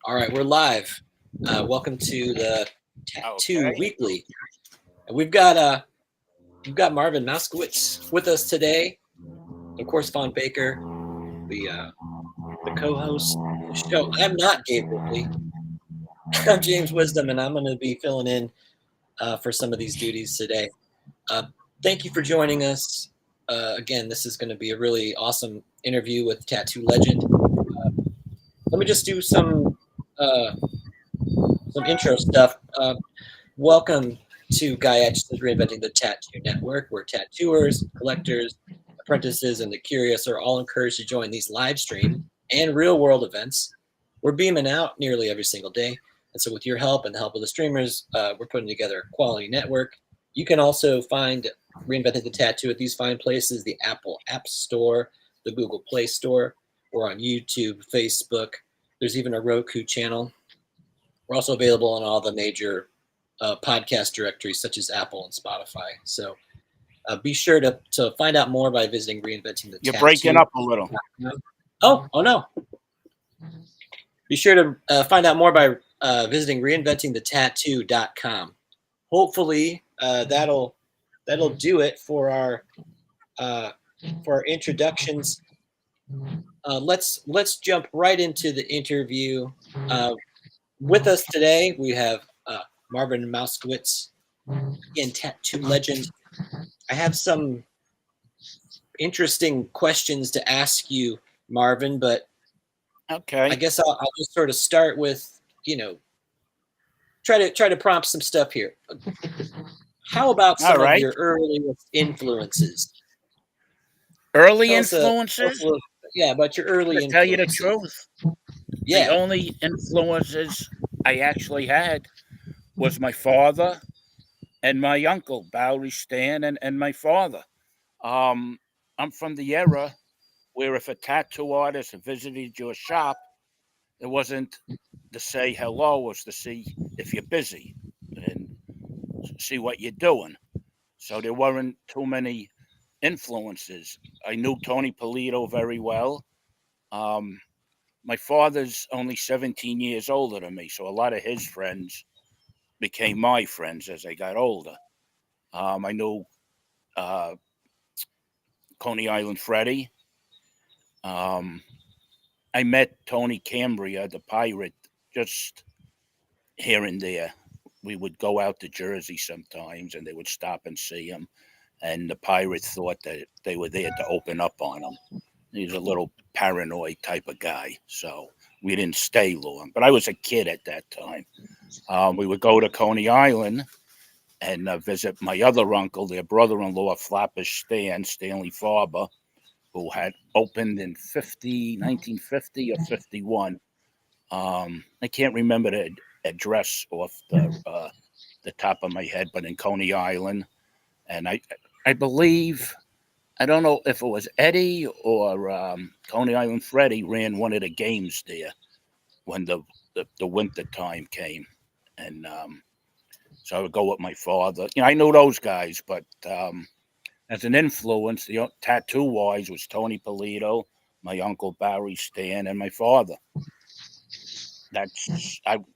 All right, we're live. Welcome to the Tattoo Okay. Weekly. And we've got Marvin Moskowitz with us today. Of course, Fawn Baker, the co-host of the show. I'm not Gabe Ripley. I'm James Wisdom, and I'm going to be filling in for some of these duties today. Uh, Thank you for joining us. Again, this is going to be a really awesome interview with tattoo legend. Let me just do some intro stuff. Welcome to Guy Etch's Reinventing the Tattoo Network, where tattooers, collectors, apprentices, and the curious are all encouraged to join these live stream and real world events. We're beaming out nearly every single day. And so, with your help and the help of the streamers, we're putting together a quality network. You can also find Reinventing the Tattoo at these fine places: the Apple App Store, the Google Play Store. We're on YouTube, Facebook. There's even a Roku channel. We're also available on all the major podcast directories such as Apple and Spotify. So be sure to find out more by visiting Reinventing the You're Tattoo. breaking up a little. Oh no! Be sure to find out more by visiting reinventingthetattoo.com. Hopefully that'll do it for our introductions. Let's jump right into the interview. With us today, we have Marvin Moskowitz, again, tattoo legend. I have some interesting questions to ask you, Marvin, but Okay. I guess I'll just sort of start with, try to prompt some stuff here. How about some All of right. your earliest influences? Early Tell us influences. a little, yeah, about your early To tell you the influences. truth, the Yeah. only influences I actually had was my father and my uncle, Bowery Stan, and my father. Um, I'm from the era where if a tattoo artist visited your shop, it wasn't to say hello, it was to see if you're busy and see what you're doing. So there weren't too many influences. I knew Tony Polito very well. Um, my father's only 17 years older than me, so a lot of his friends became my friends as I got older. I knew uh, Coney Island Freddie. Um, I met Tony Cambria, the pirate, just here and there. We would go out to Jersey sometimes, and they would stop and see him. And the pirate thought that they were there to open up on him. He's a little paranoid type of guy, so we didn't stay long. But I was a kid at that time. We would go to Coney Island and visit my other uncle, their brother-in-law, Flatbush Stan, Stanley Farber, who had opened in 1950 or 51. I can't remember the address off the top of my head, but in Coney Island. And I believe, I don't know if it was Eddie or Coney Island Freddie ran one of the games there when the winter time came. And so I would go with my father. I knew those guys, but as an influence, tattoo wise was Tony Polito, my uncle Barry Stan, and my father.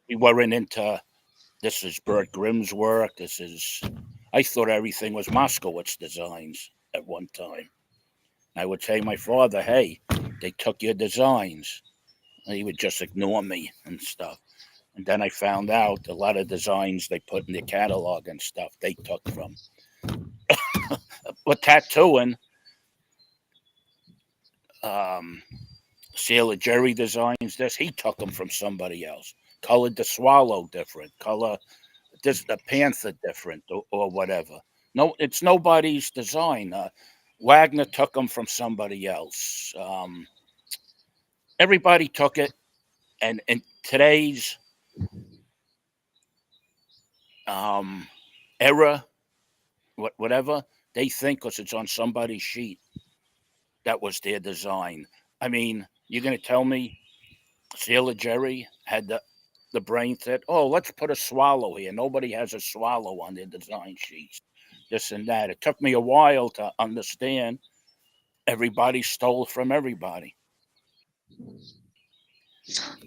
We weren't into this is Bert Grimm's work. I thought everything was Moskowitz designs at one time. I would say my father, hey, they took your designs. And he would just ignore me and stuff. And then I found out a lot of designs they put in the catalog and stuff they took from. But tattooing, Sailor Jerry designs this, he took them from somebody else. Colored the swallow different, color this the panther different, or whatever. No, it's nobody's design. Wagner took them from somebody else. Everybody took it, and in today's era, whatever they think, because it's on somebody's sheet, that was their design. I mean, you're gonna tell me Sailor Jerry had the brain that, oh, let's put a swallow here. Nobody has a swallow on their design sheets. This and that. It took me a while to understand everybody stole from everybody.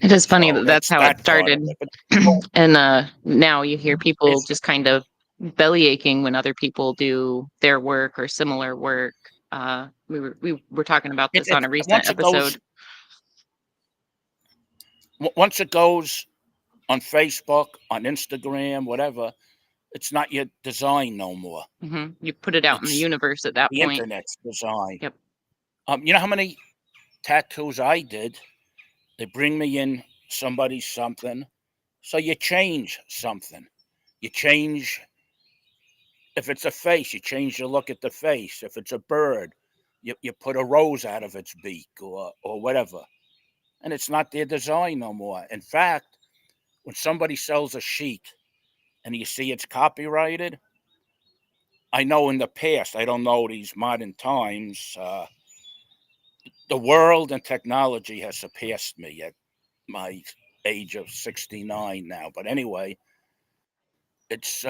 It is funny So that that's how it that part started. of it. But And now you hear people it's just kind of belly aching when other people do their work or similar work. We were talking about this on it a recent once it episode. goes once it goes on Facebook, on Instagram, whatever, it's not your design no more. You put it out in the It's universe at that the point. internet's design. Yep. You know how many tattoos I did? They bring me in somebody's something, so you change something. You change if it's a face, you change the look at the face. If it's a bird, you put a rose out of its beak or whatever. And it's not their design no more. In fact, when somebody sells a sheet and you see it's copyrighted, I know in the past, I don't know these modern times, the world and technology has surpassed me at my age of 69 now. But anyway, it's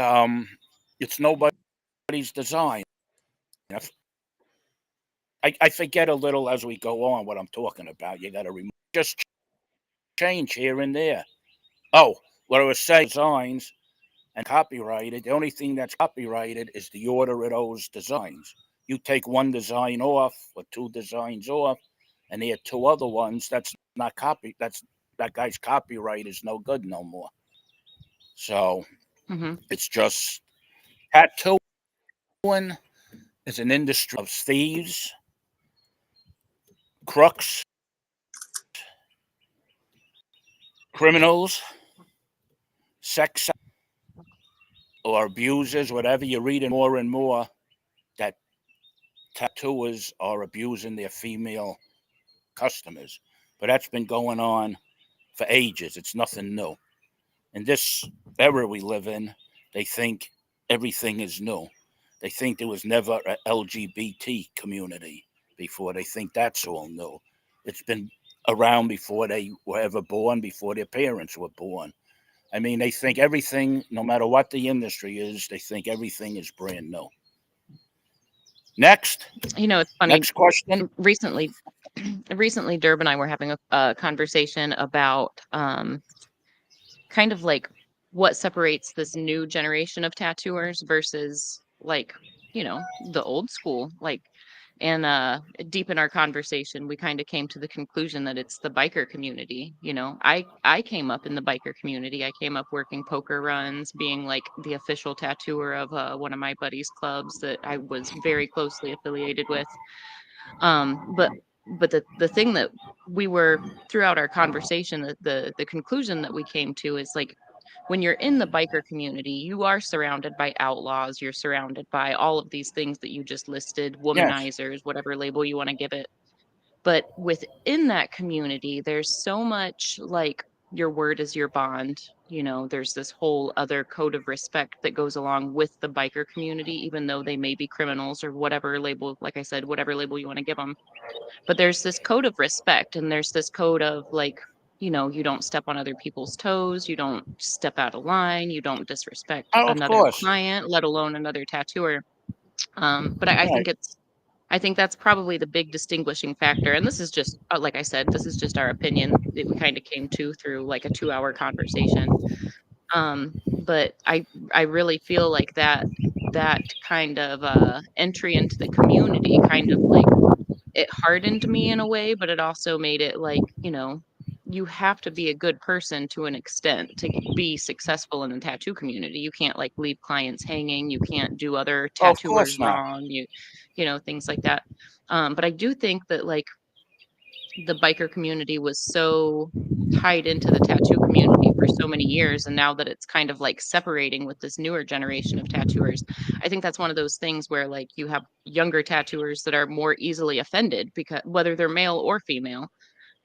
it's nobody's design. I forget a little as we go on what I'm talking about. You got to just change here and there. Oh, what I was saying, designs and copyrighted. The only thing that's copyrighted is the order of those designs. You take one design off or two designs off, and there are two other ones. That's not copy. That guy's copyright is no good no more. So it's just tattooing is an industry of thieves, crooks, criminals, sex or abusers, whatever. You're reading more and more that tattooers are abusing their female customers. But that's been going on for ages. It's nothing new. In this era we live in, they think everything is new. They think there was never an LGBT community before. They think that's all new. It's been around before they were ever born, before their parents were born. I mean, they think everything, no matter what the industry is, they think everything is brand new. Next. It's funny. Next question. Recently, Derb and I were having a conversation about kind of like what separates this new generation of tattooers versus like the old school. And deep in our conversation, we kind of came to the conclusion that it's the biker community. I came up in the biker community. I came up working poker runs, being like the official tattooer of one of my buddies' clubs that I was very closely affiliated with. But the thing that we were throughout our conversation, the conclusion that we came to is like, when you're in the biker community, you are surrounded by outlaws. You're surrounded by all of these things that you just listed, Yes. womanizers, whatever label you want to give it. But within that community, there's so much like your word is your bond. There's this whole other code of respect that goes along with the biker community, even though they may be criminals or whatever label, like I said, whatever label you want to give them. But there's this code of respect, and there's this code of like, you don't step on other people's toes, you don't step out of line, you don't disrespect Oh, of another course. client, let alone another tattooer. But I Right. think I think that's probably the big distinguishing factor. And this is just, like I said, this is just our opinion that we kind of came to through like a 2-hour conversation. But I really feel like that kind of entry into the community kind of like it hardened me in a way, but it also made it like, you have to be a good person to an extent to be successful in the tattoo community. You can't like leave clients hanging. You can't do other Oh, of course tattooers not. wrong. Things like that. But I do think that like the biker community was so tied into the tattoo community for so many years, and now that it's kind of like separating with this newer generation of tattooers, I think that's one of those things where like you have younger tattooers that are more easily offended because whether they're male or female.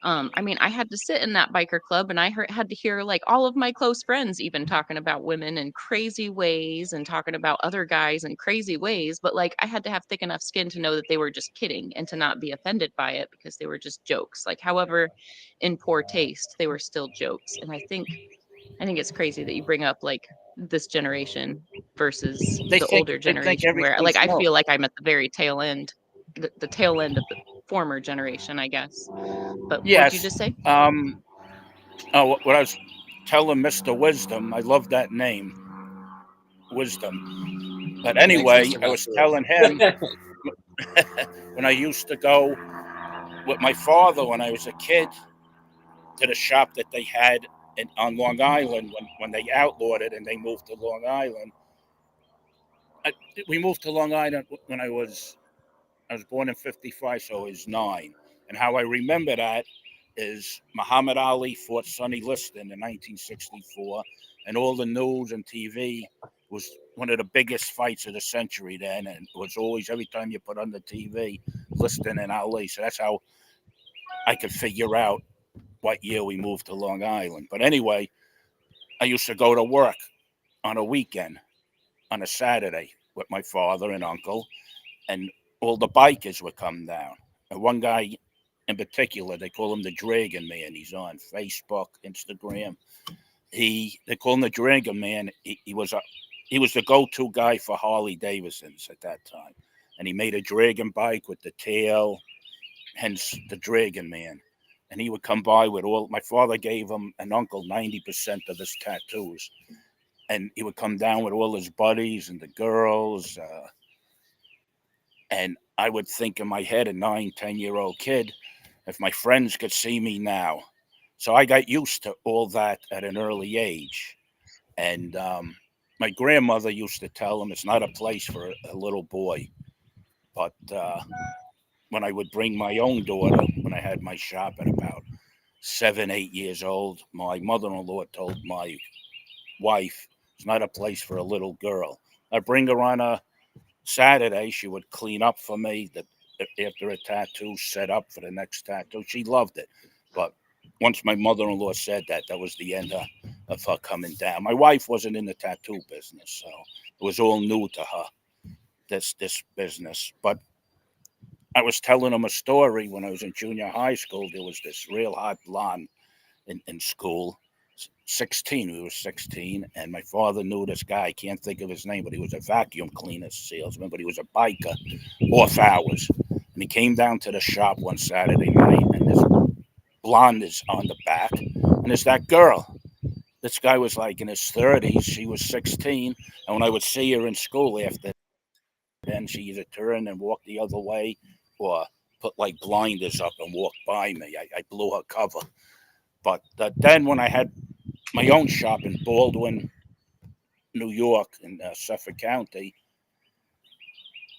I mean, I had to sit in that biker club and I had to hear like all of my close friends even talking about women in crazy ways and talking about other guys in crazy ways. But like, I had to have thick enough skin to know that they were just kidding and to not be offended by it because they were just jokes. Like, however, in poor taste, they were still jokes. And I think it's crazy that you bring up like this generation versus They the think older they think generation where like everything's I new. feel like I'm at the very tail end, the tail end of the former generation, I guess. But what'd you Yes. just say? Oh, what I was telling Mr. Wisdom, I love that name, Wisdom. But Thanks, anyway, Mr. I was Moskowitz. telling him when I used to go with my father when I was a kid to the shop that they had on Long Island when they outlawed it and they moved to Long Island. We moved to Long Island when I was born in '55, so I was 9. And how I remember that is Muhammad Ali fought Sonny Liston in 1964, and all the news and TV was one of the biggest fights of the century then, and it was always every time you put on the TV, Liston and Ali. So that's how I could figure out what year we moved to Long Island. But anyway, I used to go to work on a weekend, on a Saturday, with my father and uncle, and all the bikers would come down. And one guy in particular, they call him the Dragon Man. He's on Facebook, Instagram. They call him the Dragon Man. He was the go-to guy for Harley Davidsons at that time, and he made a dragon bike with the tail, hence the Dragon Man. And he would come by with all. My father gave him and uncle 90% of his tattoos, and he would come down with all his buddies and the girls. And I would think in my head, a 9, 10-year-old kid, if my friends could see me now. So I got used to all that at an early age. And my grandmother used to tell him it's not a place for a little boy. But when I would bring my own daughter, when I had my shop at about 7, 8 years old, my mother-in-law told my wife it's not a place for a little girl. I bring her on a Saturday. She would clean up for me that after a tattoo, set up for the next tattoo. She loved it. But once my mother-in-law said that, that was the end of her coming down. My wife wasn't in the tattoo business, so it was all new to her, this business. But I was telling them a story when I was in junior high school. There was this real hot blonde in school. 16, we were 16, and my father knew this guy. I can't think of his name, but he was a vacuum cleaner salesman, but he was a biker off hours. And he came down to the shop one Saturday night, and this blonde is on the back, and there's that girl. This guy was like in his 30s. She was 16, and when I would see her in school after then, she either turned and walked the other way or put like blinders up and walked by me. I blew her cover. But then when I had my own shop in Baldwin, New York, in Suffolk County,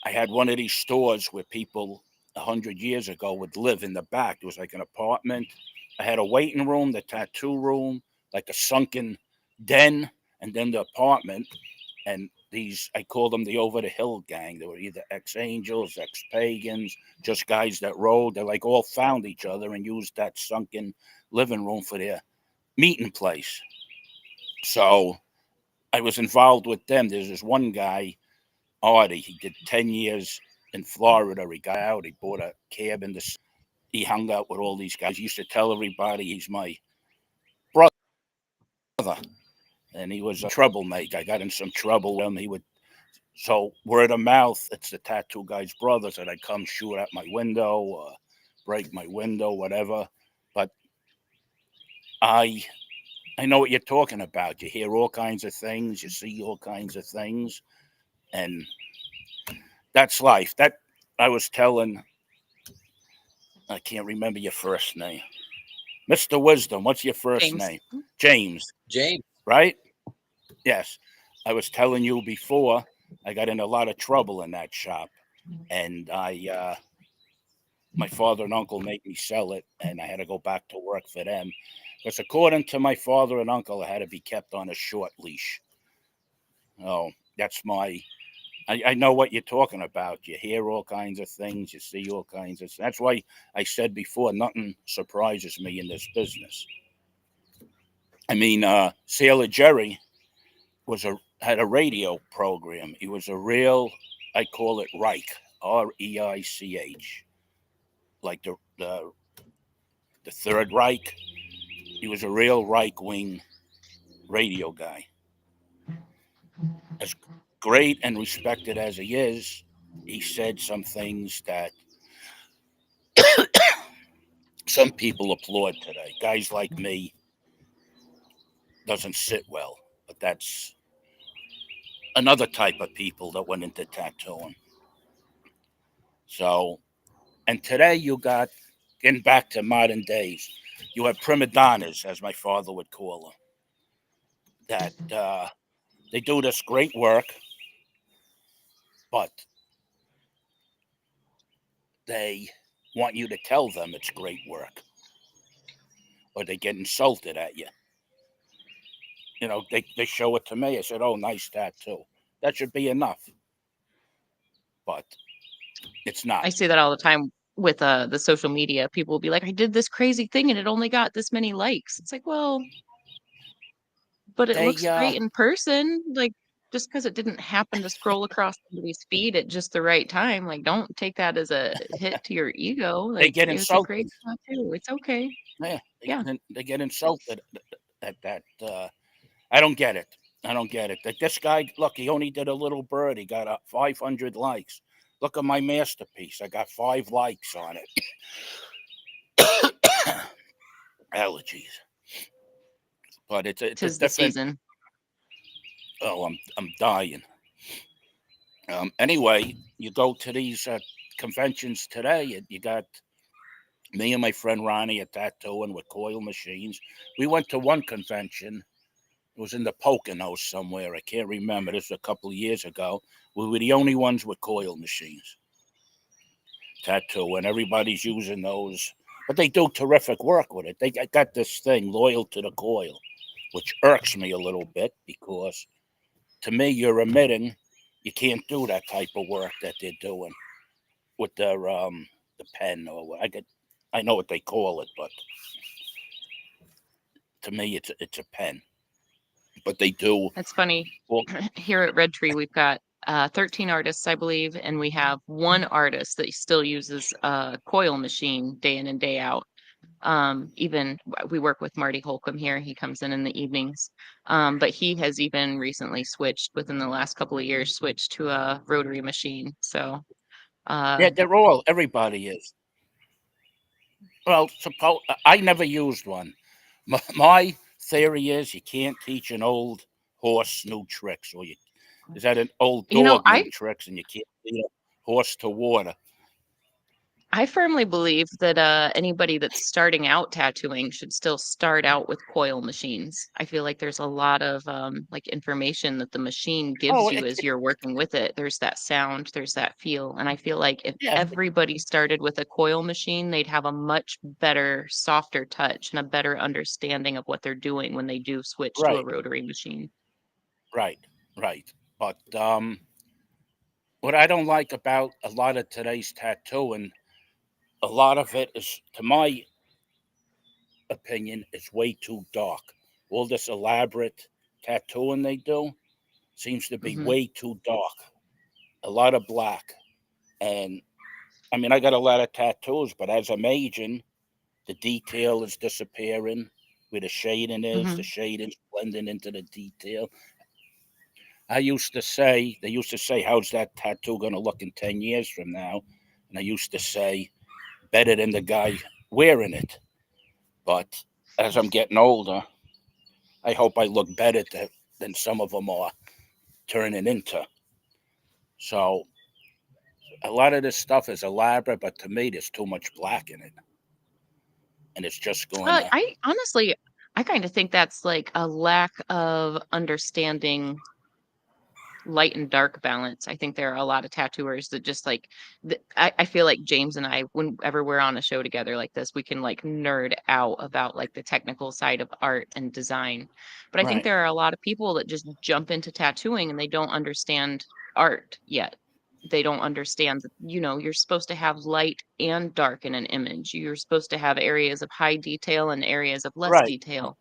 I had one of these stores where people 100 years ago would live in the back. It was like an apartment. I had a waiting room, the tattoo room, like a sunken den, and then the apartment. And these, I call them the over the hill gang. They were either ex-angels, ex-pagans, just guys that rode. They like all found each other and used that sunken living room for their meeting place. So I was involved with them. There's this one guy, Artie. He did 10 years in Florida. He got out. He bought a cabin. He hung out with all these guys. He used to tell everybody he's my brother. And he was a troublemaker. I got in some trouble with him. So word of mouth, it's the tattoo guy's brothers that I come shoot at my window, break my window, whatever. But I know what you're talking about. You hear all kinds of things. You see all kinds of things. And that's life. That I was telling, I can't remember your first name. Mr. Wisdom, what's your first James. name? James, James. right? Yes. I was telling you before, I got in a lot of trouble in that shop. And my father and uncle made me sell it, and I had to go back to work for them. Because according to my father and uncle, I had to be kept on a short leash. Oh, that's I know what you're talking about. You hear all kinds of things. You see all kinds of. That's why I said before, nothing surprises me in this business. I mean, Sailor Jerry had a radio program. He was a real, I call it Reich, Reich, like the Third Reich. He was a real Reich wing radio guy. As great and respected as he is, he said some things that some people applaud today. Guys like me doesn't sit well. But that's another type of people that went into tattooing. So, and today you got, getting back to modern days, you have prima donnas, as my father would call them, that they do this great work, but they want you to tell them it's great work, or they get insulted at you. You know, they show it to me. I said, "Oh, nice tattoo." That should be enough, but it's not. I see that all the time with the social media. People will be like, I did this crazy thing and it only got this many likes. It's like, well, but it They looks great in person. Like, just because it didn't happen to scroll across somebody's feed at just the right time, like, don't take that as a hit to your ego. they Like, get it's a great insulted. tattoo. It's okay. Yeah, Yeah. they get insulted at that. I don't get it. I don't get it. That this guy, look, he only did a little bird. He got 500 likes. Look at my masterpiece. I got 5 likes on it. Allergies, but it's a 'Tis the different. season. Oh, I'm dying. Anyway, you go to these conventions today. You got me and my friend Ronnie at tattooing with coil machines. We went to one convention. It was in the Poconos somewhere. I can't remember. This was a couple of years ago. We were the only ones with coil machines tattoo, and everybody's using those. But they do terrific work with it. They got this thing, loyal to the coil, which irks me a little bit because to me, you're admitting you can't do that type of work that they're doing with their the pen, or I know what they call it, but to me, it's a pen. But they do. It's funny. Well, Here at Red Tree, we've got 13 artists, I believe, and we have one artist that still uses a coil machine day in and day out. Even we work with Marty Holcomb here. He comes in the evenings. But he has even recently switched within the last couple of years, switched to a rotary machine. So, yeah, uh, everybody is. Well, I never used one. My theory is you can't teach an old horse new tricks, or is that an old you know, dog new tricks, and you can't lead a horse to water. I firmly believe that anybody that's starting out tattooing should still start out with coil machines. I feel like there's a lot of like information that the machine Oh, gives you as you're working with it. There's that sound, there's that feel. And I feel like if yeah, everybody started with a coil machine, they'd have a much better, softer touch and a better understanding of what they're doing when they do switch to a right, rotary machine. right, right. But what I don't like about a lot of today's tattooing, a lot of it is, to my opinion, is way too dark. All this elaborate tattooing they do seems to be Hmm. way too dark. A lot of black. And I mean, I got a lot of tattoos, but as I'm aging, the detail is disappearing. Where the shading is, the Hmm. shading's blending into the detail. They used to say, how's that tattoo going to look in 10 years from now? And I used to say, better than the guy wearing it. But as I'm getting older, I hope I look better than some of them are turning into. So a lot of this stuff is elaborate, but to me, there's too much black in it. And it's just going to, I honestly, I kind of think that's like a lack of understanding light and dark balance. I think there are a lot of tattooers that just like I feel like James and I, whenever we're on a show together like this, we can like nerd out about like the technical side of art and design. But I think right, there are a lot of people that just jump into tattooing and they don't understand art yet. They don't understand that, you're supposed to have light and dark in an image. You're supposed to have areas of high detail and areas of less right, detail,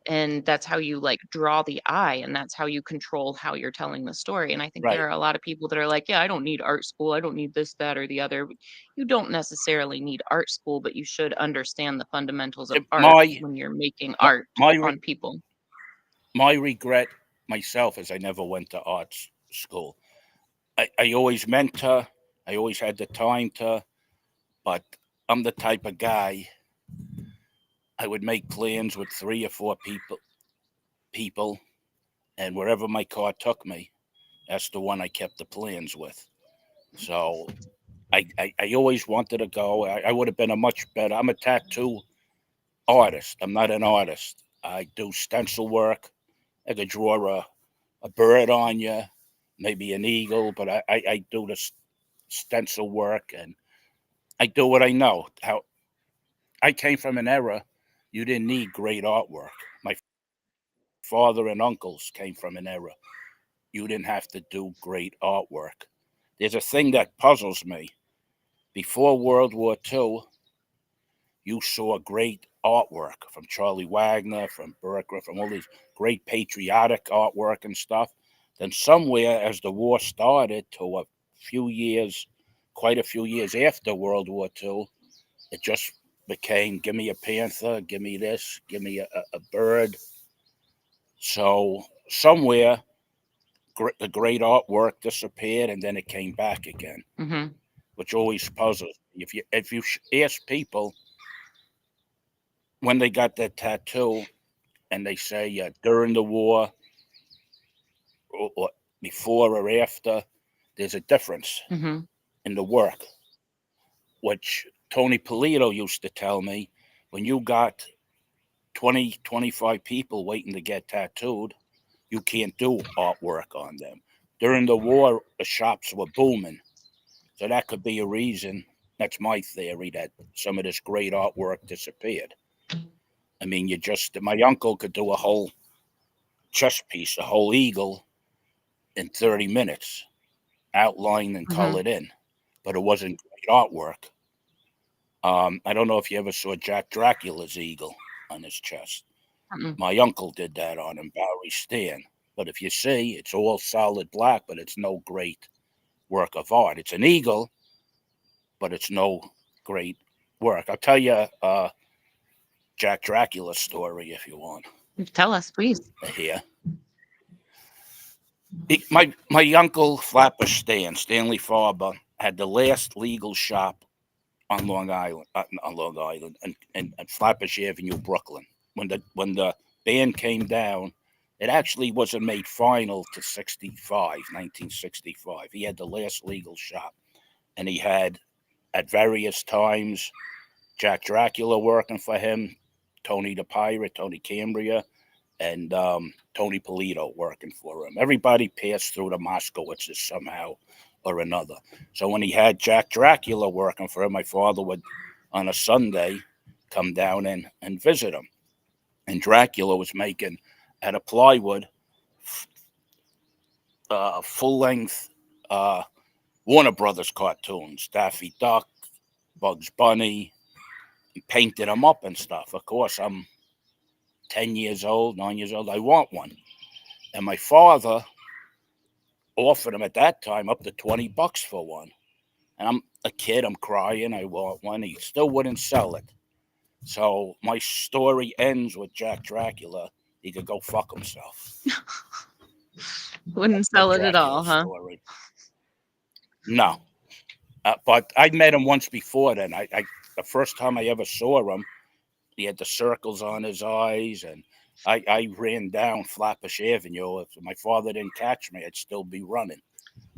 and that's how you like draw the eye, and that's how you control how you're telling the story. And I think there right. are a lot of people that are like, yeah, I don't need art school, I don't need this, that, or the other. You don't necessarily need art school, but you should understand the fundamentals of art My, when you're making my, art my, on people. my regret myself is I never went to arts school. I always meant to, I always had the time to, but I'm the type of guy, I would make plans with 3 or 4 people. people, and wherever my car took me, that's the one I kept the plans with. So I always wanted to go. I would have been a much better. I'm a tattoo artist. I'm not an artist. I do stencil work. I could draw a bird on you, maybe an eagle, but I do the stencil work, and I do what I know. How I came from an era you didn't need great artwork. My father and uncles came from an era you didn't have to do great artwork. There's a thing that puzzles me. Before World War II, you saw great artwork from Charlie Wagner, from Berker, from all these great patriotic artwork and stuff. Then somewhere as the war started to quite a few years after World War II, it just became, give me a panther, give me this, give me a bird. So somewhere the great artwork disappeared and then it came back again, which always puzzles me. If you ask people when they got that tattoo and they say during the war or before or after, there's a difference in the work, which Tony Polito used to tell me. When you got 20, 25 people waiting to get tattooed, you can't do artwork on them. During the war, the shops were booming. So that could be a reason. That's my theory, that some of this great artwork disappeared. I mean, my uncle could do a whole chess piece, a whole eagle in 30 minutes, outlined and colored in, but it wasn't great artwork. I don't know if you ever saw Jack Dracula's eagle on his chest. My uncle did that on him, Bowery Stan. But if you see, it's all solid black, but it's no great work of art. It's an eagle, but it's no great work. I'll tell you Jack Dracula's story if you want. Tell us, please. Here. My uncle, Flapper Stanley Farber, had the last legal shop on Long Island, and Flatbush Avenue, Brooklyn. When the band came down, it actually wasn't made final to 1965. He had the last legal shop, and he had at various times Jack Dracula working for him, Tony the Pirate, Tony Cambria, and Tony Polito working for him. Everybody passed through the Moskowitzes somehow or another. So when he had Jack Dracula working for him, my father would, on a Sunday, come down and visit him. And Dracula was making, out of plywood, full-length Warner Brothers cartoons, Daffy Duck, Bugs Bunny, and painted them up and stuff. Of course, I'm 9 years old, I want one. And my father offered him at that time up to $20 for one. And I'm a kid, I'm crying, I want one. He still wouldn't sell it. So my story ends with Jack Dracula. He could go fuck himself. Wouldn't sell it at all, huh? Story. No. But I met him once before then. The first time I ever saw him, he had the circles on his eyes, and I ran down Flatbush Avenue. If my father didn't catch me, I'd still be running.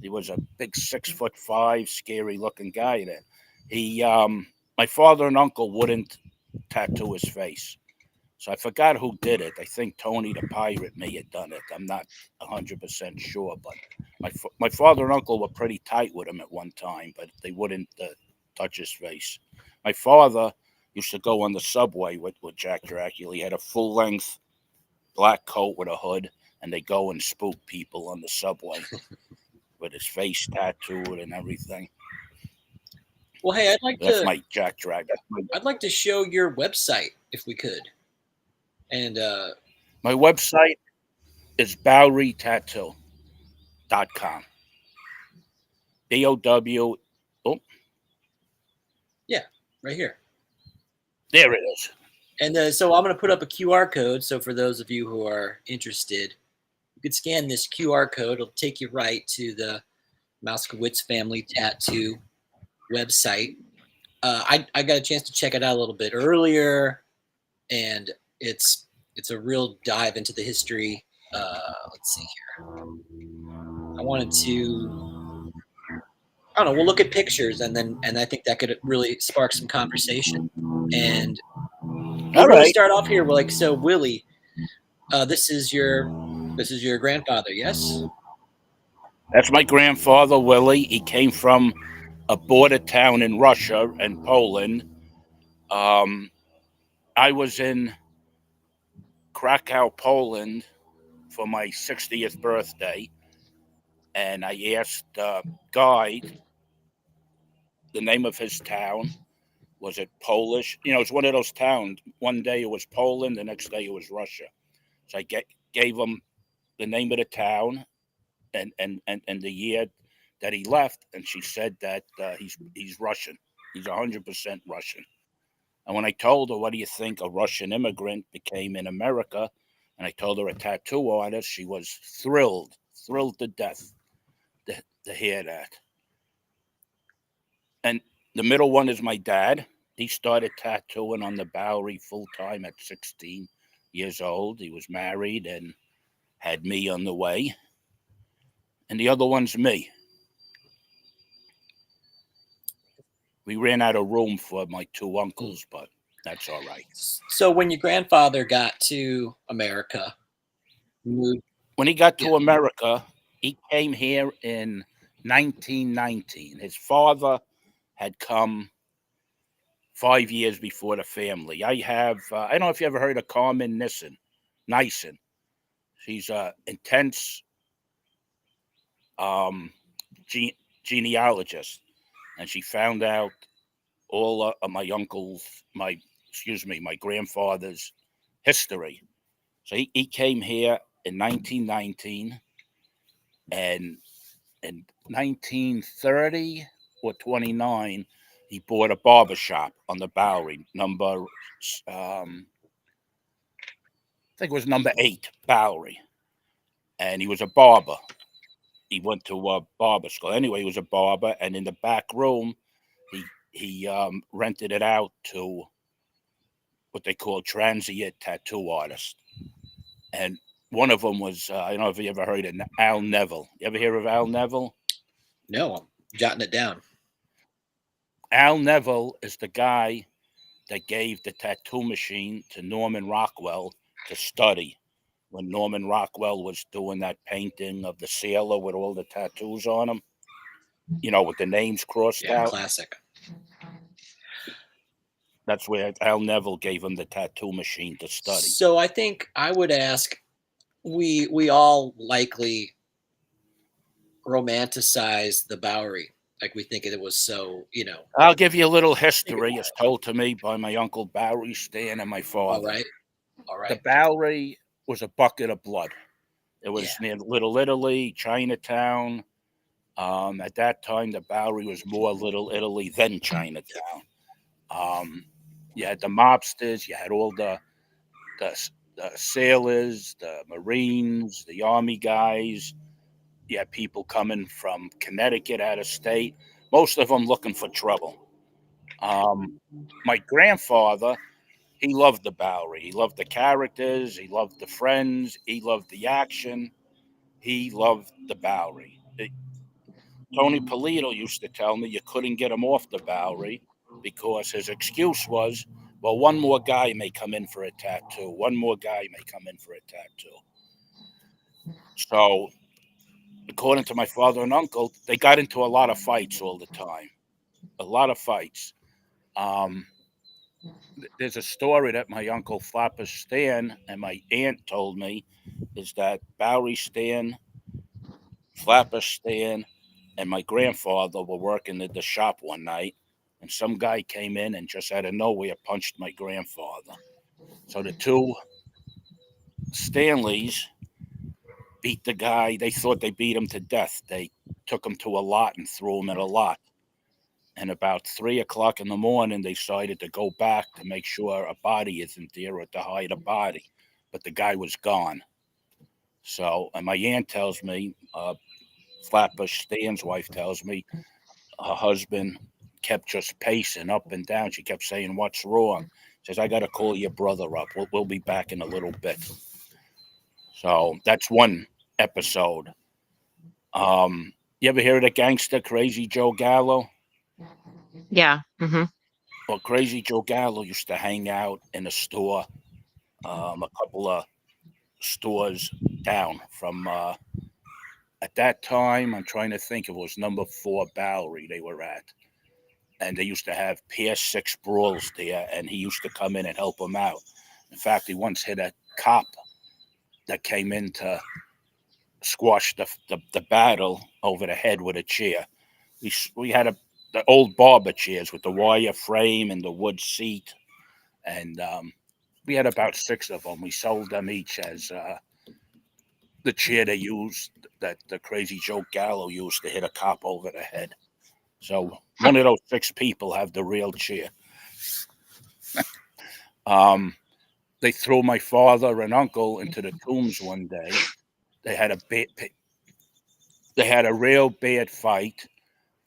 He was a big 6'5", scary-looking guy then. My father and uncle wouldn't tattoo his face. So I forgot who did it. I think Tony the Pirate may have done it. I'm not 100% sure, but my father and uncle were pretty tight with him at one time, but they wouldn't touch his face. My father used to go on the subway with Jack Dracula. He had a full-length black coat with a hood, and they go and spook people on the subway with his face tattooed and everything. Well, hey, That's my Jack Dracula. I'd like to show your website if we could. And my website is BoweryTattoo.com. BOW. Oh, yeah, right here. There it is. And so I'm going to put up a QR code. So for those of you who are interested, you could scan this QR code. It'll take you right to the Moskowitz Family Tattoo website. I got a chance to check it out a little bit earlier, and it's it's a real dive into the history. Let's see here. I wanted to, I don't know. We'll look at pictures, and I think that could really spark some conversation. And All we'll right. start off here. We're like, so Willie, this is your grandfather, yes? That's my grandfather, Willie. He came from a border town in Russia and Poland. Um, I was in Krakow, Poland for my 60th birthday, and I asked the guide the name of his town. Was it Polish? You know, it's one of those towns. One day it was Poland, the next day it was Russia. So I gave him the name of the town and the year that he left, and she said that he's Russian. He's 100% Russian. And when I told her, what do you think a Russian immigrant became in America? And I told her a tattoo artist, she was thrilled to death to hear that. And the middle one is my dad. He started tattooing on the Bowery full time at 16 years old. He was married and had me on the way. And the other one's me. We ran out of room for my two uncles, but that's all right. So when your grandfather got to America, moved, When he got yeah, to America, he came here in 1919. His father had come 5 years before the family. I don't know if you ever heard of Carmen Nissen. She's an intense um, genealogist, and she found out all of my grandfather's history. So he came here in 1919, and in 1930 or 29, he bought a barber shop on the Bowery, I think it was number 8 Bowery, and he was a barber. He went to barber school. Anyway, he was a barber, and in the back room, he rented it out to what they call transient tattoo artists. And one of them was, I don't know if you ever heard of Al Neville. You ever hear of Al Neville? no, I'm jotting it down. Al Neville is the guy that gave the tattoo machine to Norman Rockwell to study when Norman Rockwell was doing that painting of the sailor with all the tattoos on him, with the names crossed Yeah, out. classic. That's where Al Neville gave him the tattoo machine to study. So I think I would ask, we all likely romanticize the Bowery. Like we think it was so, I'll give you a little history. It's told to me by my uncle Bowery Stan and my all father. right. The Bowery was a bucket of blood. It was Yeah. near Little Italy, Chinatown. At that time, the Bowery was more Little Italy than Chinatown. You had the mobsters, you had all the sailors, the Marines, the Army guys. You had people coming from Connecticut, out of state, most of them looking for trouble. My grandfather, he loved the Bowery. He loved the characters. He loved the friends. He loved the action. He loved the Bowery. Tony Polito used to tell me you couldn't get him off the Bowery because his excuse was, well, one more guy may come in for a tattoo. One more guy may come in for a tattoo. So, according to my father and uncle, they got into a lot of fights all the time. A lot of fights. There's a story that my uncle Flapper Stan and my aunt told me is that Bowery Stan, Flapper Stan, and my grandfather were working at the shop one night, and some guy came in and just out of nowhere punched my grandfather. So the two Stanleys beat the guy. They thought they beat him to death. They took him to a lot and threw him in a lot. And about 3 o'clock in the morning, they decided to go back to make sure a body isn't there or to hide a body. But the guy was gone. So, and my aunt tells me, Flatbush Stan's wife tells me, her husband kept just pacing up and down. She kept saying, "What's wrong?" Says, I got to call your brother up. We'll be back in a little bit. So that's one episode. You ever hear of the gangster Crazy Joe Gallo? Yeah. Hmm. Well, Crazy Joe Gallo used to hang out in a store, a couple of stores down from, at that time, I'm trying to think, it was number 4 Bowery they were at. And they used to have Pier 6 brawls there, and he used to come in and help them out. In fact, he once hit a cop that came in to squash the battle over the head with a chair. We had the old barber chairs with the wire frame and the wood seat, and we had about 6 of them. We sold them each as the chair they used that the Crazy Joe Gallo used to hit a cop over the head. So one of those 6 people have the real chair. They threw my father and uncle into the tombs one day. They had a real bad fight.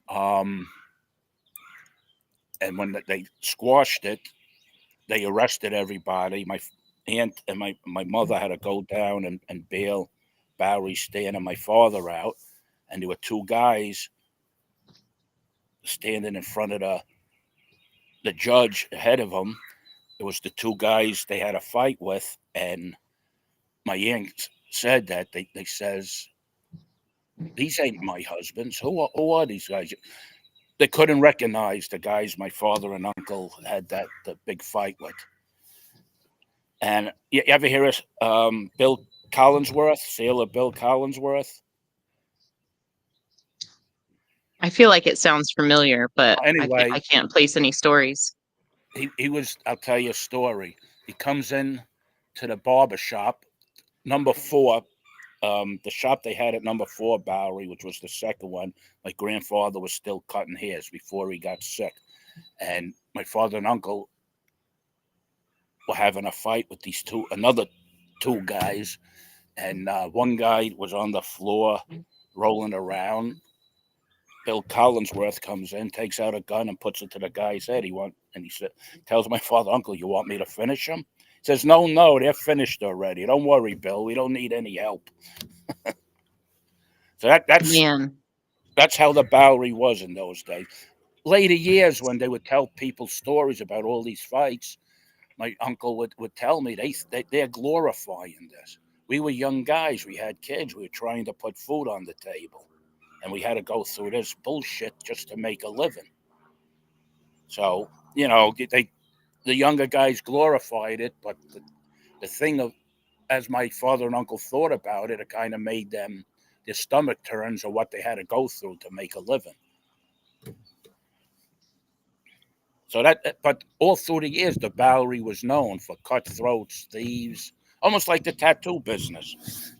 And when they squashed it, they arrested everybody. My aunt and my mother had to go down and bail Bowery Stan and my father out. And there were 2 guys standing in front of the judge ahead of them. It was the 2 guys they had a fight with. And my aunt said that they says, these ain't my husbands. Who are these guys? They couldn't recognize the guys my father and uncle had the big fight with. And you ever hear of Bill Collinsworth, sailor Bill Collinsworth? I feel like it sounds familiar, but Anyway, I can't place any stories. He was, I'll tell you a story. He comes in to the barber shop, number 4. The shop they had at number 4 Bowery, which was the second one, my grandfather was still cutting hairs before he got sick. And my father and uncle were having a fight with another two guys. And one guy was on the floor rolling around. Bill Collinsworth comes in, takes out a gun and puts it to the guy's head. He tells my father, Uncle, you want me to finish him? He says, no, they're finished already. Don't worry, Bill. We don't need any help. So that's how the Bowery was in those days. Later years, when they would tell people stories about all these fights, my uncle would tell me they're glorifying this. We were young guys. We had kids. We were trying to put food on the table. And we had to go through this bullshit just to make a living. So, the younger guys glorified it, but the thing of, as my father and uncle thought about it, it kind of made their stomach turns of what they had to go through to make a living. So but all through the years, the Bowery was known for cutthroats, thieves, almost like the tattoo business.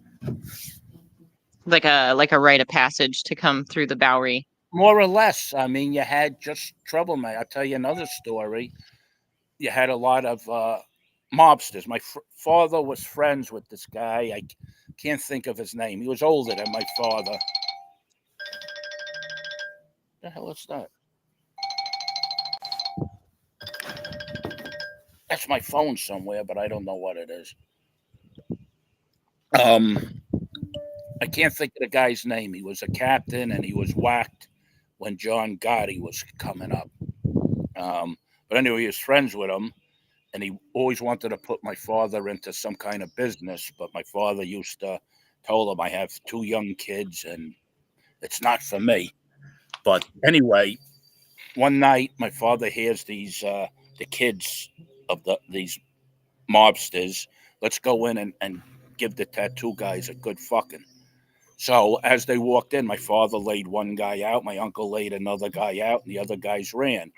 Like a rite of passage to come through the Bowery. More or less. I mean, you had just trouble, man. I'll tell you another story. You had a lot of mobsters. My father was friends with this guy. I can't think of his name. He was older than my father. What the hell is that? That's my phone somewhere, but I don't know what it is. I can't think of the guy's name. He was a captain, and he was whacked when John Gotti was coming up. But anyway, he was friends with him, and he always wanted to put my father into some kind of business. But my father used to tell him, I have 2 young kids, and it's not for me. But anyway, one night, my father hears the kids of these mobsters, let's go in and give the tattoo guys a good fucking. So as they walked in, my father laid one guy out, my uncle laid another guy out, and the other guys ran.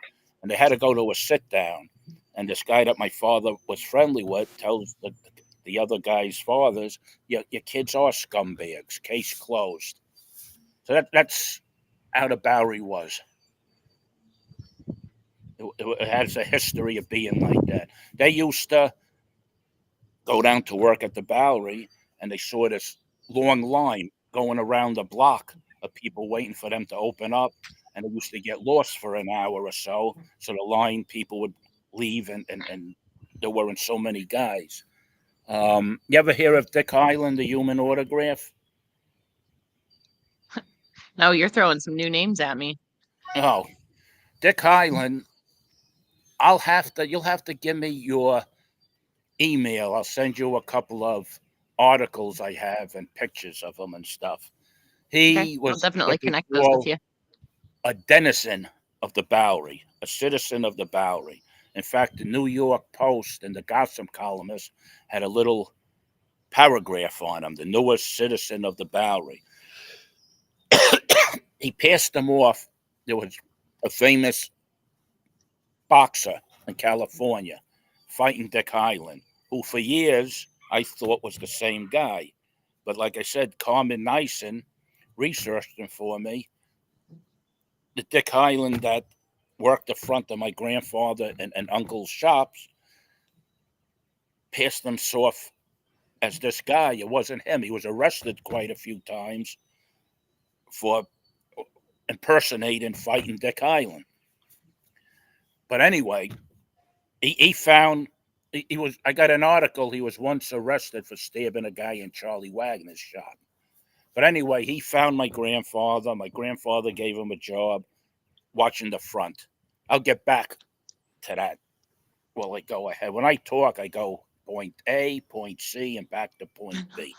And they had to go to a sit down. And this guy that my father was friendly with tells the other guy's fathers, your kids are scumbags, case closed. So that's how the Bowery was. It has a history of being like that. They used to go down to work at the Bowery, and they saw this long line going around the block of people waiting for them to open up, and they used to get lost for an hour or so. So the line people would leave and there weren't so many guys. You ever hear of Dick Highland, the human autograph? No, you're throwing some new names at me. Oh, Dick Highland. You'll have to give me your email. I'll send you a couple of articles I have and pictures of him and stuff. Okay, He I'll was definitely what they connect those with call you. a denizen of the Bowery, a citizen of the Bowery. In fact, the New York Post and the gossip columnist had a little paragraph on him, the newest citizen of the Bowery. He passed them off. There was a famous boxer in California fighting Dick Highland, who for years I thought was the same guy. But like I said, Carmen Nyson researched him for me. The Dick Highland that worked the front of my grandfather and uncle's shops passed them off as this guy. It wasn't him. He was arrested quite a few times for impersonating fighting Dick Highland. But anyway, he found he was. I got an article. He was once arrested for stabbing a guy in Charlie Wagner's shop. But anyway, he found my grandfather. My grandfather gave him a job watching the front. I'll get back to that. Well, I go ahead. When I talk, I go point A, point C, and back to point B.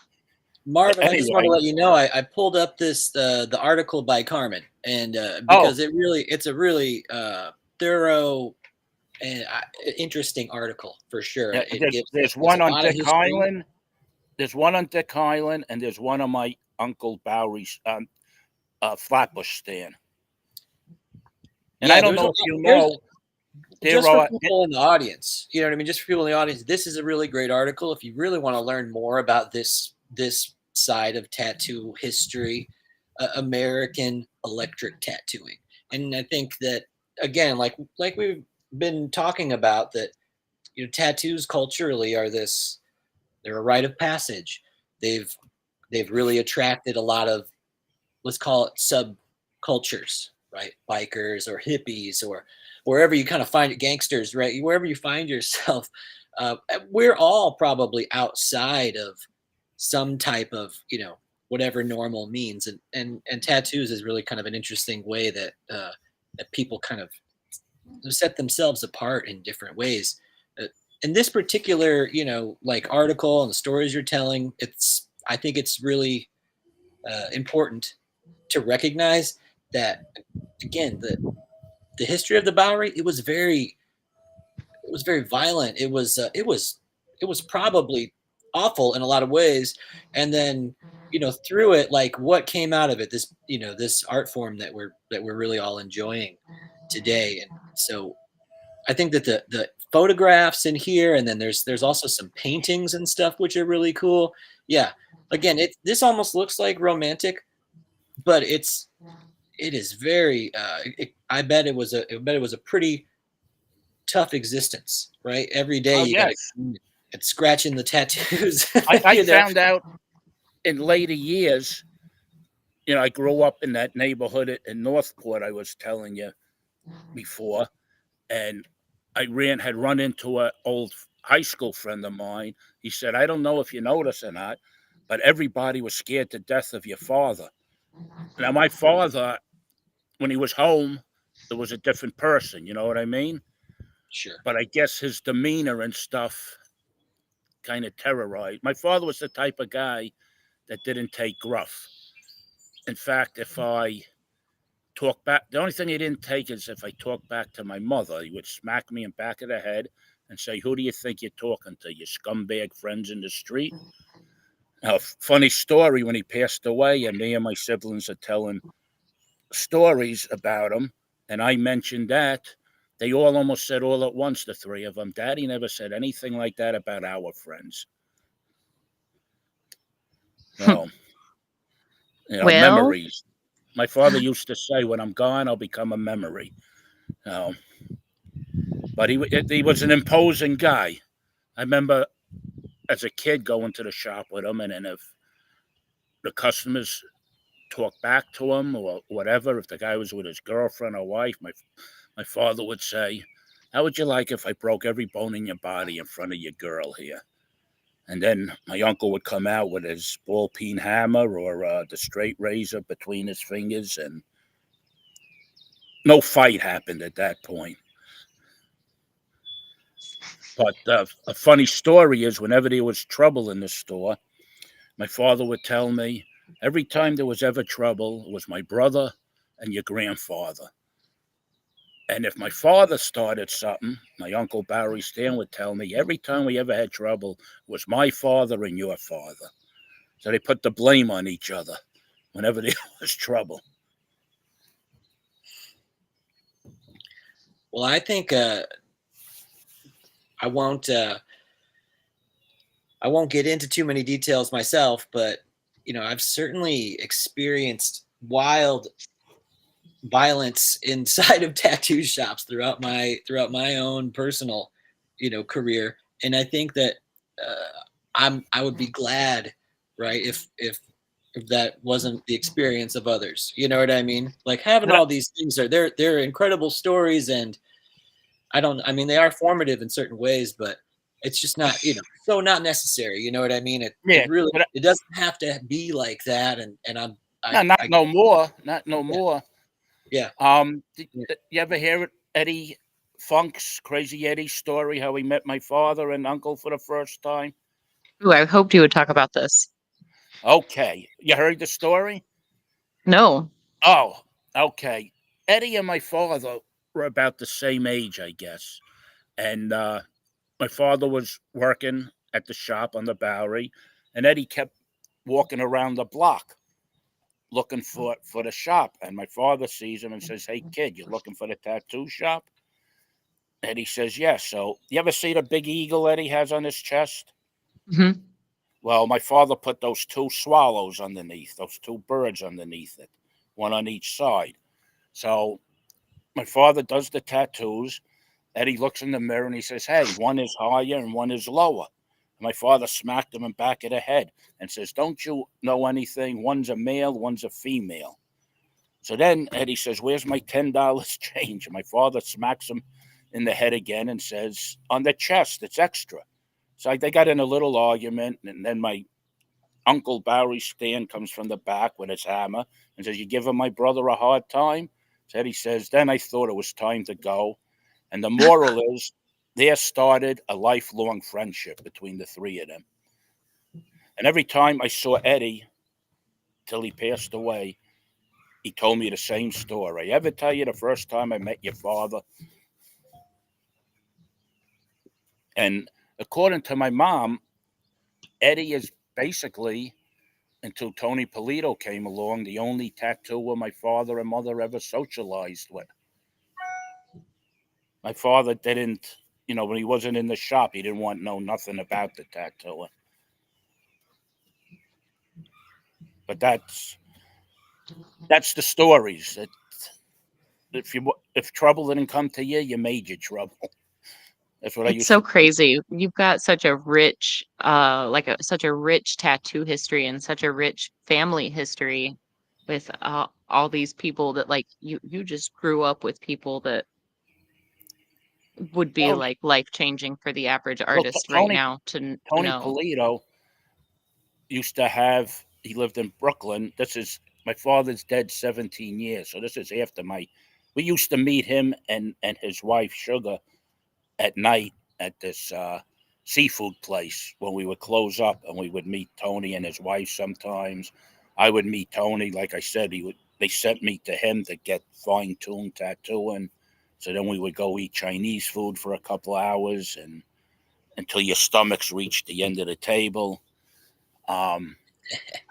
Marvin, I just want to Anyway, let you know I pulled up this the article by Carmen, and oh, because it's a really thorough and interesting article for sure. yeah, It there's gives one a on lot of Dick history. Highland. There's one on Dick Highland, and there's one on my Uncle Bowery's Flatbush stand. And I Yeah, don't there's a know lot. if you There's know, there just for are. people in the audience. You know what I mean? Just for people in the audience, this is a really great article. If you really want to learn more about this side of tattoo history, American electric tattooing, and I think that again, like we've been talking about, that tattoos culturally are this. They're a rite of passage. They've they've really attracted a lot of, let's call it, subcultures, right? Bikers or hippies or wherever you kind of find it, gangsters, right? Wherever you find yourself, we're all probably outside of some type of, whatever normal means, and tattoos is really kind of an interesting way that that people kind of set themselves apart in different ways. Uh, in this particular, like article and the stories you're telling, I think it's really important to recognize that, again, the history of the Bowery, it was very violent. It was probably awful in a lot of ways, and then through it, like what came out of it, this art form that we're really all enjoying today. And so I think that the photographs in here, and then there's also some paintings and stuff which are really cool. Yeah, again, this almost looks like romantic, but it is very. I bet it was a pretty tough existence, right? Every day Oh you got to yes, and scratching the tattoos, I found out in later years. I grew up in that neighborhood in Northport. I was telling you before, and had run into an old high school friend of mine. He said, "I don't know if you noticed or not, but everybody was scared to death of your father." Now, my father, when he was home, it was a different person. You know what I mean? Sure. But I guess his demeanor and stuff kind of terrorized. My father was the type of guy that didn't take gruff. In fact, if I talk back, the only thing he didn't take is if I talk back to my mother, he would smack me in the back of the head and say, "Who do you think you're talking to? Your scumbag friends in the street?" Now, funny story, when he passed away, and me and my siblings are telling stories about him, and I mentioned that, they all almost said all at once, the three of them, "Daddy never said anything like that about our friends." No, Well, memories. My father used to say, "When I'm gone, I'll become a memory." No, but he was an imposing guy. I remember as a kid going to the shop with him, and then if the customers talked back to him or whatever, if the guy was with his girlfriend or wife, my father would say, how would you like if I broke every bone in your body in front of your girl here? And then my uncle would come out with his ball peen hammer or the straight razor between his fingers, and no fight happened at that point. But a funny story is whenever there was trouble in the store, my father would tell me every time there was ever trouble, it was my brother and your grandfather. And if my father started something, my uncle Barry Stan would tell me every time we ever had trouble, it was my father and your father. So they put the blame on each other whenever there was trouble. Well, I think I won't uh, I won't get into too many details myself, but I've certainly experienced wild violence inside of tattoo shops throughout my own personal, career, and I think that I would be glad, right, if that wasn't the experience of others. You know what I mean? Like having Right. all these things they're incredible stories, and I mean they are formative in certain ways, but it's just not, so not necessary. You know what I mean? It Yeah, really but it doesn't have to be like that, and no, not I no more, not no yeah, more. yeah. Did you ever hear Eddie Funk's Crazy Eddie story? How he met my father and uncle for the first time? Ooh, I hoped you would talk about this. Okay, you heard the story? No. Oh, okay. Eddie and my father were about the same age, I guess, and my father was working at the shop on the Bowery, and Eddie kept walking around the block looking for the shop. And my father sees him and says, "Hey, kid, you looking for the tattoo shop?" Eddie says, "Yes." So, you ever see the big eagle Eddie has on his chest? Hmm. Well, my father put those two swallows underneath, those two birds underneath it, one on each side. So, my father does the tattoos. Eddie looks in the mirror and he says, "Hey, one is higher and one is lower." And my father smacked him in the back of the head and says, "Don't you know anything? One's a male, one's a female." So then Eddie says, "Where's my $10 change?" And my father smacks him in the head again and says, "On the chest, it's extra." So they got in a little argument, and then my uncle Barry Stan comes from the back with his hammer and says, "You giving my brother a hard time?" So Eddie says, "Then I thought it was time to go." And the moral is, there started a lifelong friendship between the three of them. And every time I saw Eddie till he passed away, he told me the same story. Ever tell you the first time I met your father? And according to my mom, Eddie is basically, until Tony Polito came along, the only tattooer my father and mother ever socialized with. My father didn't, when he wasn't in the shop, he didn't want to know nothing about the tattooer. But that's the stories. If trouble didn't come to you, you made your trouble. That's what I It's used so to say. crazy. You've got such a rich, such a rich tattoo history and such a rich family history with all these people that like you just grew up with people that would be Well, like life changing for the average well, artist right now to Tony know. Polito used to have. He lived in Brooklyn. This is my father's dead 17 years, so this is after my. We used to meet him and his wife Sugar at night at this seafood place when we would close up, and we would meet Tony and his wife sometimes. I would meet Tony. Like I said, he would. They sent me to him to get fine-tuned tattooing. So then we would go eat Chinese food for a couple hours, and until your stomachs reached the end of the table. Um,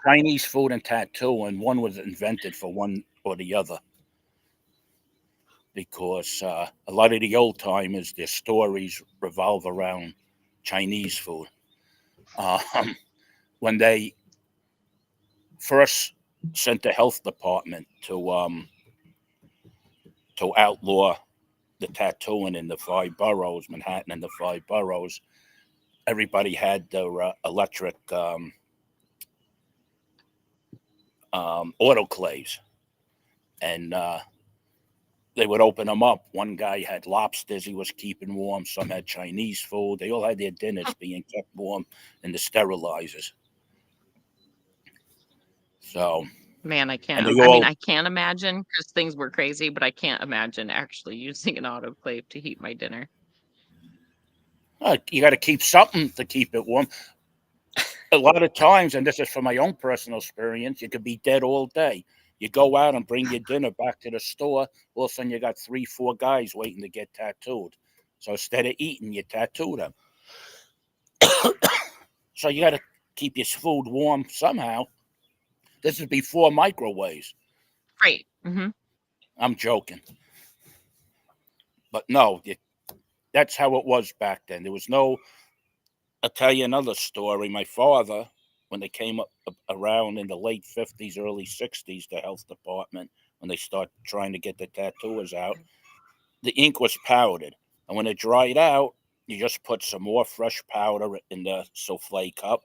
Chinese food and tattooing, one was invented for one or the other, because a lot of the old timers, their stories revolve around Chinese food. Um, when they first sent the health department to outlaw the tattooing in the five boroughs, Manhattan and the five boroughs, everybody had their electric autoclaves, and they would open them up. One guy had lobsters he was keeping warm. Some had Chinese food. They all had their dinners being kept warm in the sterilizers. So, Man, I and can't. they I mean, all, I can't imagine because things were crazy, but I can't imagine actually using an autoclave to heat my dinner. you got to keep something to keep it warm. A lot of times, and this is from my own personal experience, you could be dead all day. You go out and bring your dinner back to the store. All of a sudden, you got 3, 4 guys waiting to get tattooed. So instead of eating, you tattoo them. So you got to keep your food warm somehow. This is before microwaves. Right. Mm-hmm. I'm joking. But no, that's how it was back then. There was no, I'll tell you another story. My father, when they came up around in the late 50s, early 60s, the health department, when they started trying to get the tattooers out, the ink was powdered. And when it dried out, you just put some more fresh powder in the souffle cup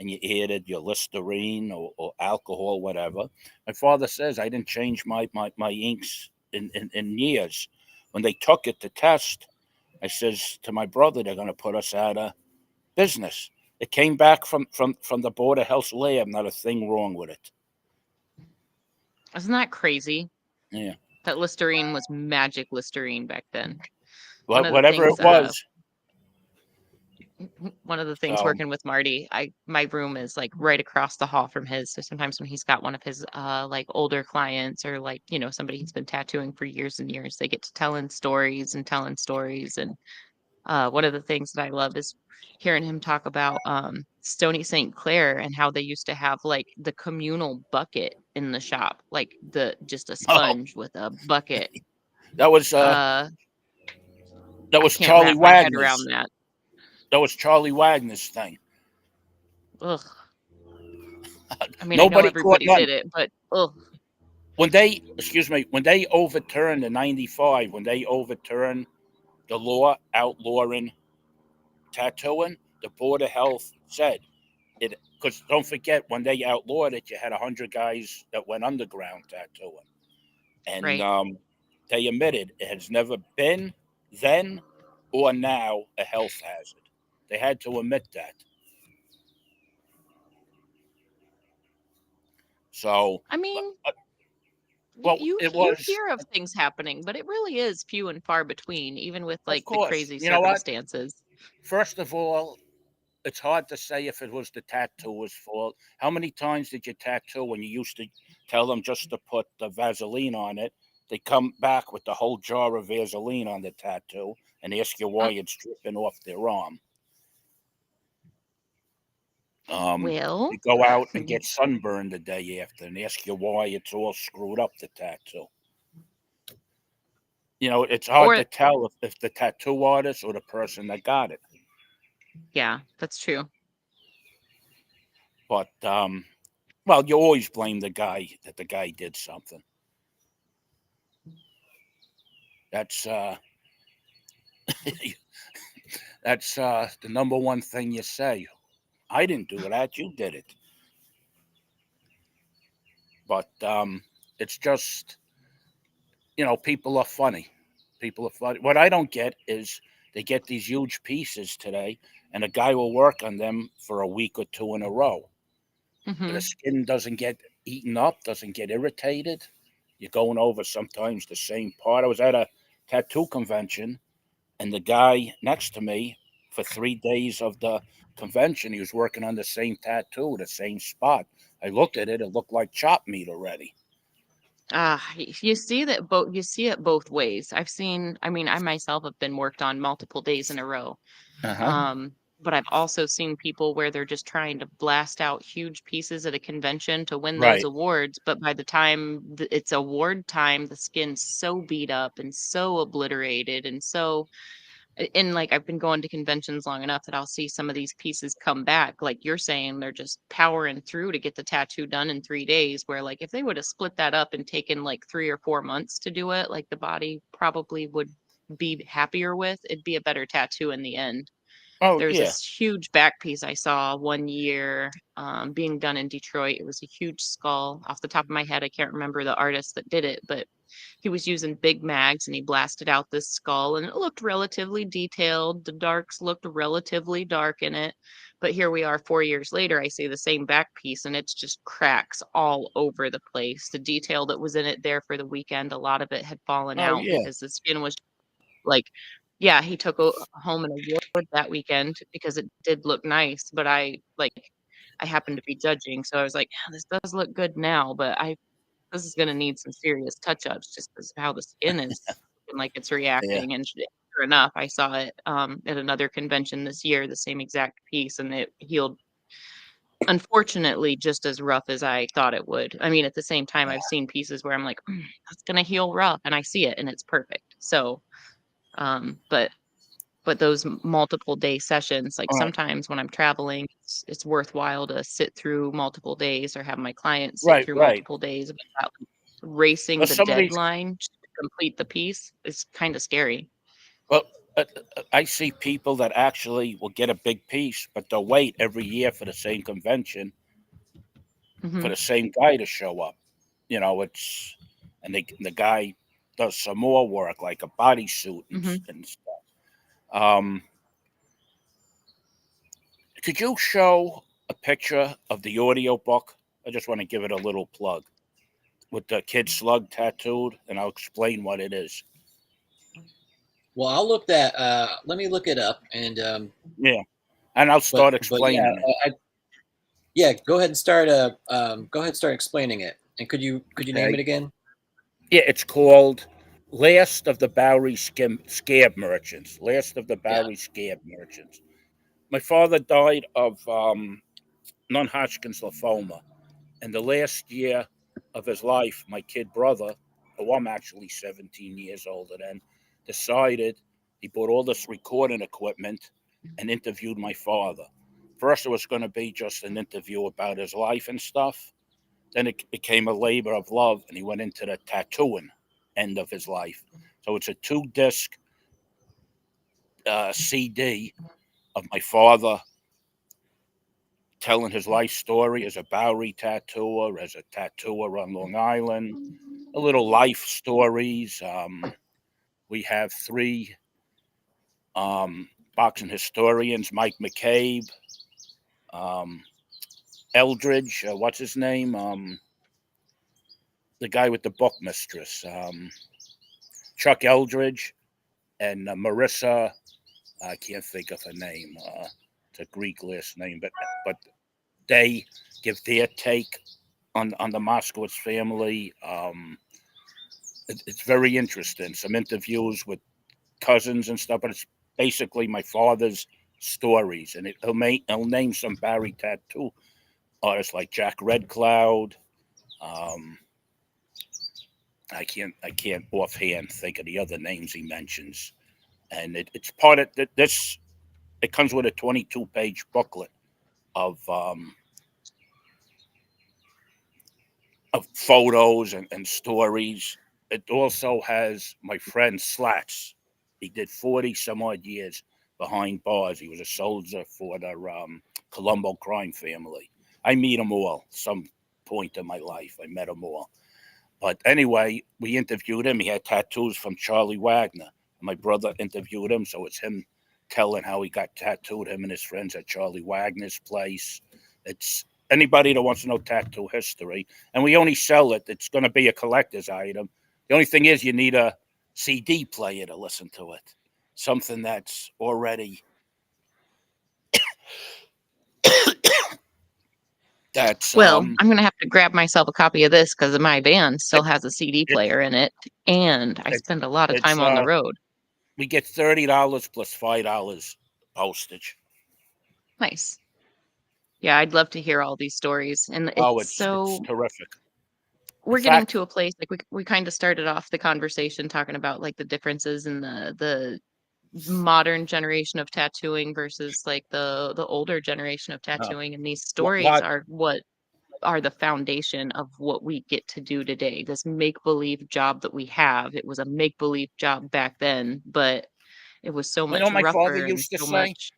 and you added your Listerine or alcohol, whatever. My father says, I didn't change my inks in years. When they took it to test, I says to my brother, they're going to put us out of business. It came back from the Board of Health lab, not a thing wrong with it. Isn't that crazy? Yeah. That Listerine was magic Listerine back then. But whatever it was. One of the things working with Marty, my room is like right across the hall from his. So sometimes when he's got one of his like older clients or like, you know, somebody he's been tattooing for years and years, they get to telling stories. And one of the things that I love is hearing him talk about Stony St. Clair and how they used to have like the communal bucket in the shop, like just a sponge with a bucket. That was I can't Charlie wrap my head around Wagner's. that. That was Charlie Wagner's thing. Ugh. I mean, I know Nobody caught everybody none. did it, but ugh. When they overturned in '95, when they overturned the law outlawing tattooing, the Board of Health said it, because don't forget, when they outlawed it, you had 100 guys that went underground tattooing. And Right. they admitted it has never been then or now a health hazard. They had to admit that. So, I mean, well, you it you was, hear of things happening, but it really is few and far between, even with of like the course, crazy you know what? circumstances. First of all, it's hard to say if it was the tattooer's fault. How many times did you tattoo when you used to tell them just to put the Vaseline on it? They come back with the whole jar of Vaseline on the tattoo and ask you why Uh, it's dripping off their arm. well, You go out and get sunburned the day after and ask you why it's all screwed up, the tattoo. You know, it's hard or to tell if the tattoo artist or the person that got it. yeah, that's true. But, well, you always blame the guy that the guy did something. That's that's the number one thing you say. I didn't do that. You did it. But it's just, people are funny. People are funny. What I don't get is they get these huge pieces today, and a guy will work on them for a week or two in a row. The Hmm. skin doesn't get eaten up, doesn't get irritated. You're going over sometimes the same part. I was at a tattoo convention, and the guy next to me, for 3 days of the convention, he was working on the same tattoo, the same spot. I looked at it; it looked like chopped meat already. You see that both you see it both ways. I mean, I myself have been worked on multiple days in a row. Uh huh. Um, but I've also seen people where they're just trying to blast out huge pieces at a convention to win those Right. awards. But by the time it's award time, the skin's so beat up and so obliterated and so and like I've been going to conventions long enough that I'll see some of these pieces come back. Like you're saying, they're just powering through to get the tattoo done in 3 days. Where like if they would have split that up and taken like 3 or 4 months to do it, like the body probably would be happier with. It'd be a better tattoo in the end. Oh, There's yeah. this huge back piece I saw one year being done in Detroit. It was a huge skull. Off the top of my head, I can't remember the artist that did it, but he was using big mags and he blasted out this skull and it looked relatively detailed. The darks looked relatively dark in it. But here we are 4 years later, I see the same back piece and it's just cracks all over the place. The detail that was in it there for the weekend, a lot of it had fallen Oh, out yeah. because the skin was like, yeah, he took home an award that weekend because it did look nice. But I happened to be judging. So I was like, "Yeah, this does look good now, but this is gonna need some serious touch-ups just because of how the skin is looking like it's Yeah. reacting," and sure enough, I saw it, at another convention this year, the same exact piece, and it healed, unfortunately, just as rough as I thought it would. I mean, at the same time, I've seen pieces where I'm like, that's gonna heal rough," and I see it, and it's perfect. So, but those multiple day sessions, like All right. sometimes when I'm traveling, it's worthwhile to sit through multiple days or have my clients sit Right, through right. multiple days without racing Well, the some of these, deadline to complete the piece is kind of scary. well, I see people that actually will get a big piece, but they'll wait every year for the same convention for Hmm. the same guy to show up. And the guy does some more work, like a bodysuit Hmm. and stuff. Um, could you show a picture of the audio book? I just want to give it a little plug with the kid slug tattooed, and I'll explain what it is. Well, I'll look that. Let me look it up, and Yeah, and I'll but start yeah, explaining it. yeah. Go ahead and start. Go ahead and start explaining it. And could you name Okay. it again? Yeah, it's called Last of the Bowery Scab Merchants. Last of the Yeah. Bowery Scab Merchants. My father died of non-Hodgkin's lymphoma. And the last year of his life, my kid brother, who I'm actually 17 years older than, decided he bought all this recording equipment and interviewed my father. First, it was going to be just an interview about his life and stuff. Then it became a labor of love, and he went into the tattooing end of his life. So it's a 2-disc CD of my father telling his life story as a Bowery tattooer, as a tattooer on Long Island, a little life stories. We have 3 boxing historians: Mike McCabe, um, Eldridge, what's his name? The guy with the book mistress, Chuck Eldridge, and Marissa. I can't think of her name. It's a Greek last name, but they give their take on the Moskowitz family. It's very interesting. Some interviews with cousins and stuff, but it's basically my father's stories, and he'll name some Barry tattoo artists like Jack Red Cloud. Um, I can't offhand think of the other names he mentions, and it's part of this. It comes with a 22-page booklet of photos and stories. It also has my friend Slats. He did 40 some odd years behind bars. He was a soldier for the Colombo crime family. I meet them all some point in my life. I met them all. But anyway, we interviewed him. He had tattoos from Charlie Wagner. My brother interviewed him, so it's him telling how he got tattooed, him and his friends at Charlie Wagner's place. It's anybody that wants to know tattoo history. And we only sell it. It's going to be a collector's item. The only thing is you need a CD player to listen to it. Something that's already that's Well, I'm gonna have to grab myself a copy of this because my van still it, has a CD it, player in it, and I it, spend a lot of it's time on the road. we get $30 plus $5 postage. Nice. Yeah, I'd love to hear all these stories, and Oh, it's it's so terrific. In we're getting fact, to a place like we kind of started off the conversation talking about like the differences in the modern generation of tattooing versus like the older generation of uh, tattooing, and these what, stories what are what are the foundation of what we get to do today. This make believe job that we have, it was a make believe job back then, but it was so you know much my father rougher and used to so say? much.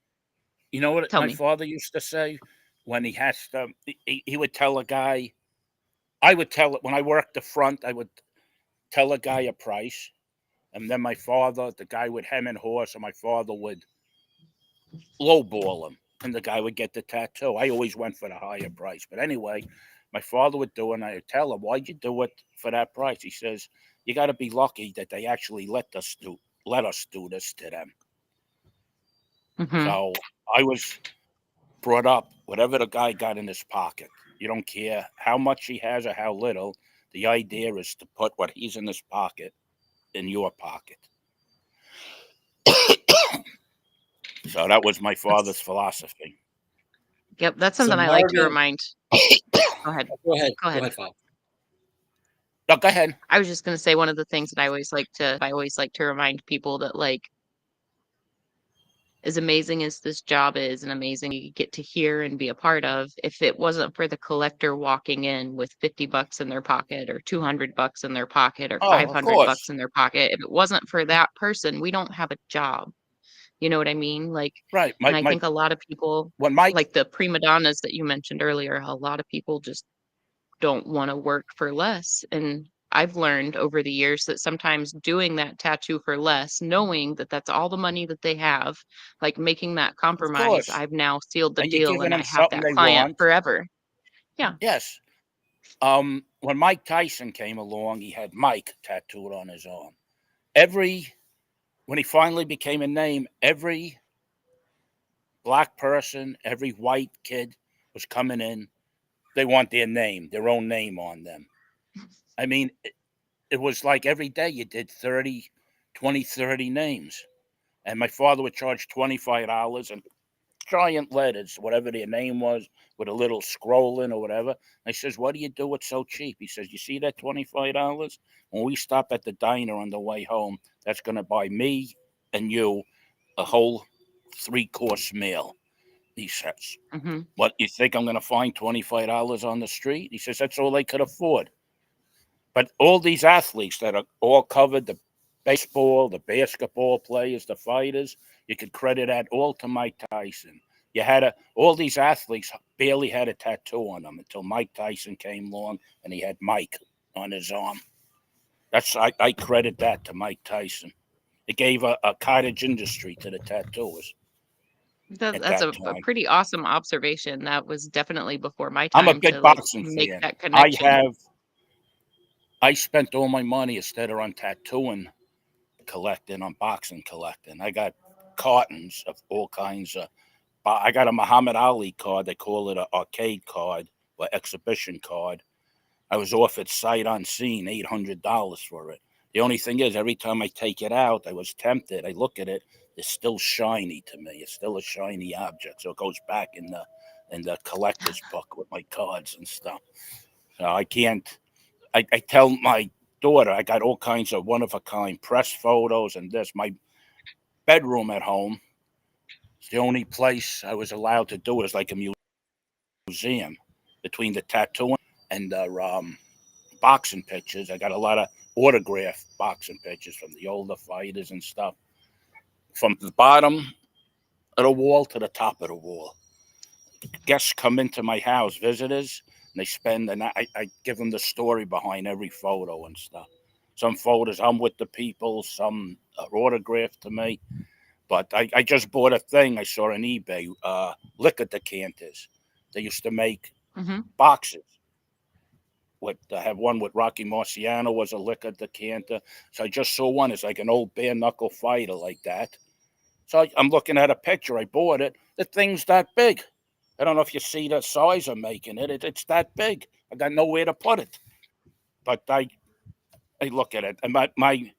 You know what Tell my me. father used to say when he has to? He would tell a guy. I would tell it when I worked the front. I would tell a guy a price, and then my father, the guy would hem and horse, and my father would lowball him, and the guy would get the tattoo. I always went for the higher price, but anyway, my father would do it, and I would tell him, "Why'd you do it for that price?" He says, "You got to be lucky that they actually let us do this to them." Hmm. So I was brought up, whatever the guy got in his pocket, you don't care how much he has or how little. The idea is to put what he's in his pocket in your pocket. So that was my father's That's, philosophy. yep, that's So something I like to Marvin, remind. Go ahead. go ahead. Go Go ahead. ahead, Bob. No, go ahead. I was just gonna say one of the things that I always like to remind people that like as amazing as this job is and amazing you get to hear and be a part of, if it wasn't for the collector walking in with $50 in their pocket or $200 in their pocket or Oh, of $500 course. in their pocket, if it wasn't for that person, we don't have a job. You know what I mean? Like, Right. and I think a lot of people, When Mike, like the prima donnas that you mentioned earlier, a lot of people just don't want to work for less. And I've learned over the years that sometimes doing that tattoo for less, knowing that that's all the money that they have, like making that of compromise, course, I've now sealed the and you're deal giving and I them have something that they client want. forever. Yeah. Yes. When Mike Tyson came along, he had Mike tattooed on his arm. When he finally became a name, every black person, every white kid was coming in. They want their own name on them. I mean, it was like every day you did 30 names. And my father would charge $25 and giant letters, whatever their name was, with a little scrolling or whatever. I says, "What do you do it so cheap?" He says, "You see that $25? When we stop at the diner on the way home, that's going to buy me and you a whole 3-course meal." He says, Hmm. "What, you think I'm going to find $25 on the street?" He says, "That's all they could afford." But all these athletes that are all covered, the baseball, the basketball players, the fighters, you could credit that all to Mike Tyson. All these athletes barely had a tattoo on them until Mike Tyson came along and he had Mike on his arm. I credit that to Mike Tyson. It gave a cottage industry to the tattooers at That's that a time. pretty awesome observation. That was definitely before my I'm a time to big like boxing make fan. that connection. I spent all my money instead of on tattooing collecting, on boxing collecting. I got cartons of all kinds of. I got a Muhammad Ali card. They call it an arcade card or exhibition card. I was offered sight unseen $800 for it. The only thing is, every time I take it out, I was tempted. I look at it; it's still shiny to me. It's still a shiny object, so it goes back in the collector's book with my cards and stuff. So I can't. I tell my daughter I got all kinds of one of a kind press photos and this. My bedroom at home is the only place I was allowed to do it. It's like a museum between the tattooing and the boxing pictures. I got a lot of autographed boxing pictures from the older fighters and stuff. From the bottom of the wall to the top of the wall. Guests come into my house, visitors, and they spend, and I give them the story behind every photo and stuff. Some photos I'm with the people, some are autographed to me. But I just bought a thing I saw on eBay, liquor decanters. They used to make Hmm. boxes. I have one with Rocky Marciano was a liquor decanter. So I just saw one. It's like an old bare knuckle fighter like that. So I'm looking at a picture. I bought it. The thing's that big. I don't know if you see the size I'm making it. It's that big. I got nowhere to put it. But I look at it. And my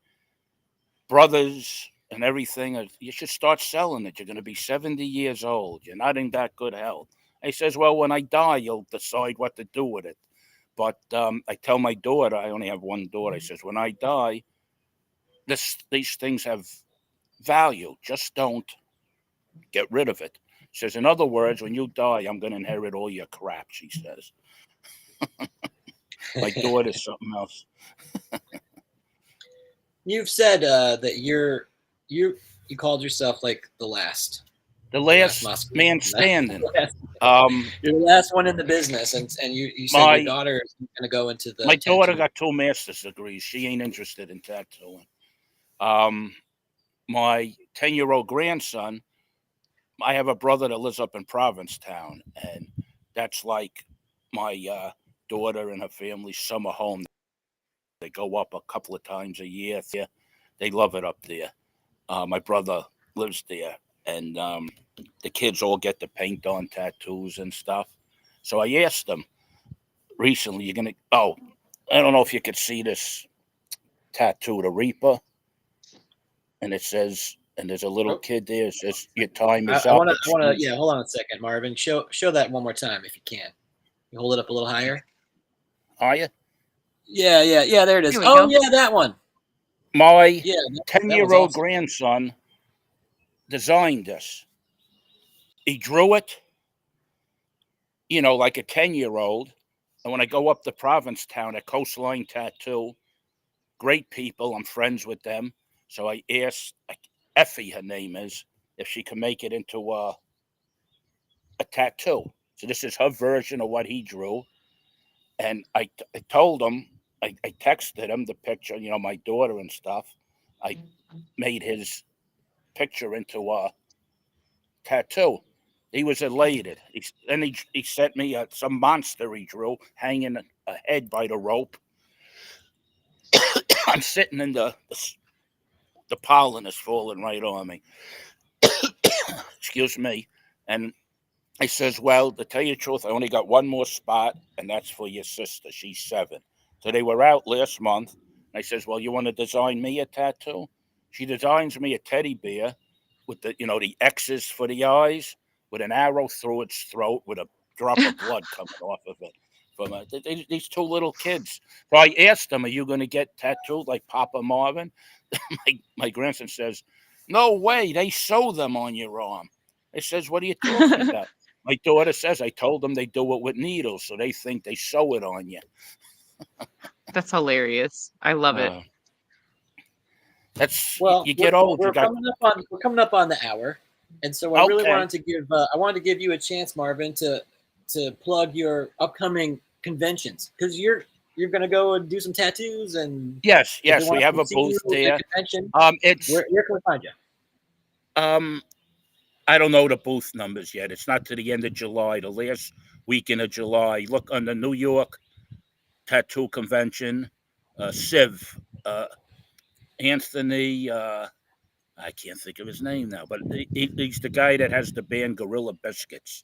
brothers and everything, you should start selling it. You're going to be 70 years old. You're not in that good health. He says, well, when I die, you'll decide what to do with it. But I tell my daughter, I only have one daughter, I says, when I die, these things have value. Just don't get rid of it. She says, in other words, when you die, I'm going to inherit all your crap, she says. My daughter's something else. You've said that you called yourself like the last The last last Moskowitz. man standing. You're the last one in the business, and you said your daughter is going to go into the. My daughter tattoo. got 2 master's degrees. She ain't interested in tattooing. My 10-year-old grandson, I have a brother that lives up in Provincetown, and that's like my daughter and her family's summer home. They go up a couple of times a year. They love it up there. My brother lives there, and the kids all get to paint on tattoos and stuff. So I asked them recently, you're going to, I don't know if you could see this tattoo, the Reaper. And it says, and there's a little kid there. It says, your time is I up. want to, yeah, hold on a second, Marvin. Show that one more time if you can. You hold it up a little higher. Are you? Yeah, there it is. Here we Oh, go. yeah, that one. My Yeah, 10-year-old awesome. grandson designed this. He drew it, like a 10-year-old. And when I go up to Provincetown at Coastline Tattoo, great people, I'm friends with them. So I asked Effie, her name is, if she can make it into a tattoo. So this is her version of what he drew. And I told him, I texted him the picture, my daughter and stuff. I made his picture into a tattoo. He was elated. He sent me some monster he drew hanging a head by the rope. I'm sitting in the pollen is falling right on me. Excuse me. And I says, well, to tell you the truth, I only got one more spot, and that's for your sister. She's 7. So they were out last month. And I says, well, you want to design me a tattoo? She designs me a teddy bear with the X's for the eyes, with an arrow through its throat, with a drop of blood coming off of it. From these 2 little kids. So I asked them, are you going to get tattooed like Papa Marvin? my grandson says, no way, they sew them on your arm. I says, what are you talking about? My daughter says, I told them they do it with needles, so they think they sew it on you. That's hilarious. I love it. That's well. You get old. We're coming up on the hour, and so I really wanted to give you a chance, Marvin, to plug your upcoming conventions, because you're going to go and do some tattoos, and yes, we have a booth there. Convention, it's where can we find you? I don't know the booth numbers yet. It's not to the end of July, the last weekend of July. Look on the New York Tattoo Convention. Civ, Anthony, I can't think of his name now, but he's the guy that has the band Gorilla Biscuits.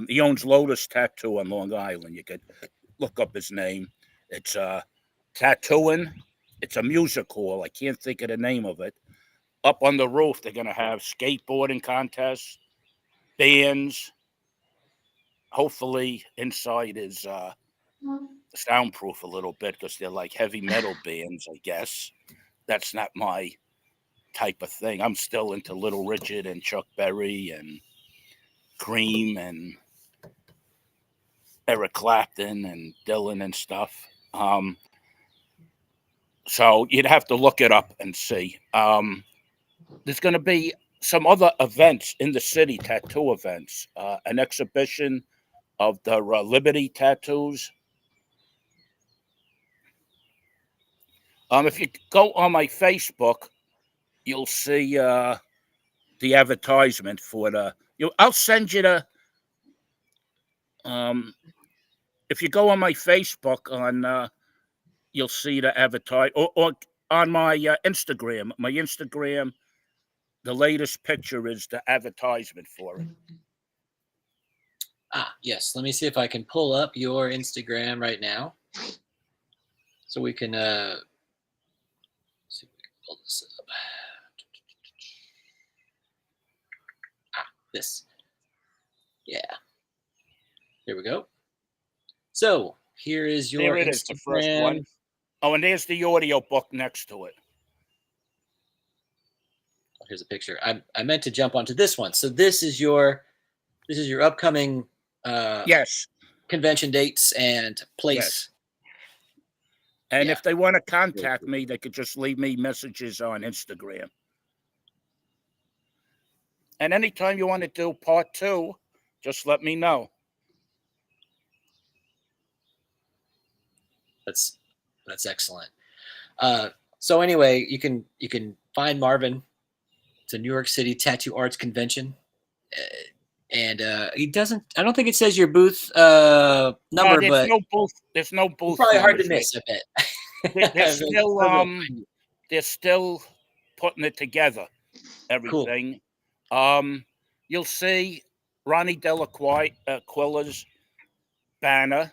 He owns Lotus Tattoo on Long Island. You could look up his name. It's tattooing. It's a music hall. I can't think of the name of it. Up on the roof, they're going to have skateboarding contests, bands. Hopefully, inside is soundproof a little bit, because they're like heavy metal bands, I guess. That's not my type of thing. I'm still into Little Richard and Chuck Berry and Cream and Eric Clapton and Dylan and stuff. So you'd have to look it up and see. There's going to be some other events in the city, tattoo events, an exhibition of the Liberty tattoos. If you go on my Facebook, you'll see the advertisement for the. I'll send you the. If you go on my Facebook, you'll see the advertise, or on my Instagram. My Instagram, the latest picture is the advertisement for it. Yes. Let me see if I can pull up your Instagram right now, so we can see if we can pull this up. This. Yeah. There we go. So here is your There it Instagram. is, the first one. Oh, and there's the audio book next to it. Here's a picture. I meant to jump onto this one. So this is your upcoming yes, convention dates and place. Yes. And if they want to contact me, they could just leave me messages on Instagram. And anytime you want to do part 2, just let me know. That's excellent. So anyway, you can find Marvin. It's a New York City Tattoo Arts Convention, and he doesn't. I don't think it says your booth No, number, there's but no booth. There's no it's booth probably hard to numbers. miss. I bet. They're still putting it together. Cool. Everything. You'll see Ronnie Delaquilla's banner,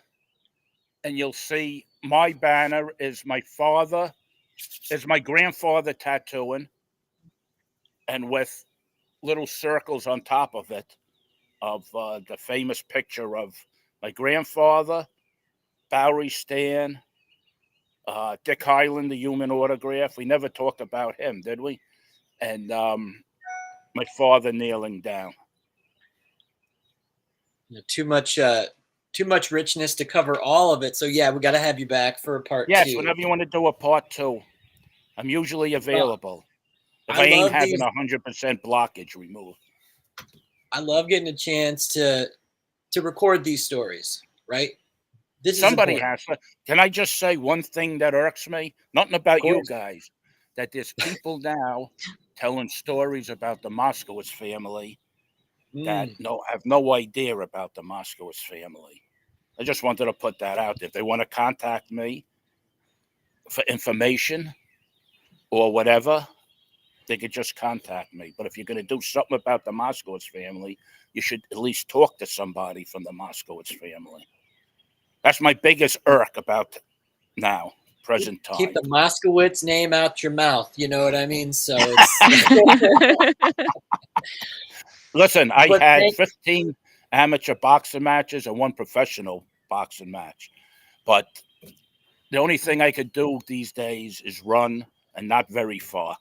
and you'll see my banner is my grandfather tattooing, and with little circles on top of it of the famous picture of my grandfather, Bowery Stan, Dick Hyland, the human autograph. We never talked about him, did we? And my father kneeling down. Too much richness to cover all of it. So yeah, we got to have you back for part 2. Yes, whenever you want to do a part 2, I'm usually available. If I ain't having 100% blockage removed. I love getting a chance to record these stories, right? Somebody has to. Can I just say one thing that irks me? Nothing about you guys. That there's people now telling stories about the Moskowitz family that have no idea about the Moskowitz family. I just wanted to put that out there. If they want to contact me for information or whatever, they could just contact me. But if you're going to do something about the Moskowitz family, you should at least talk to somebody from the Moskowitz family. That's my biggest irk about now, present time. Keep the Moskowitz name out your mouth. You know what I mean? So it's... Listen, I had 15 amateur boxing matches and 1 professional boxing match. But the only thing I could do these days is run, and not very far.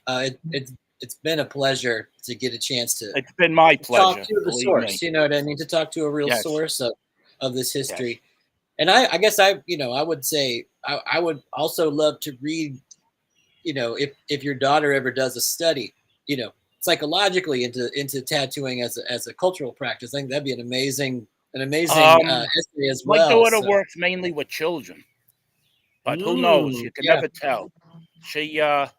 It's been a pleasure to get a chance to. It's been my pleasure. Talk to the source, you know what I mean? To talk to a real source of this history. Yes. And I guess I would say I would also love to read, if your daughter ever does a study, psychologically into tattooing as a cultural practice. I think that'd be an amazing essay as well. My daughter works mainly with children, but who knows? You can never tell. She got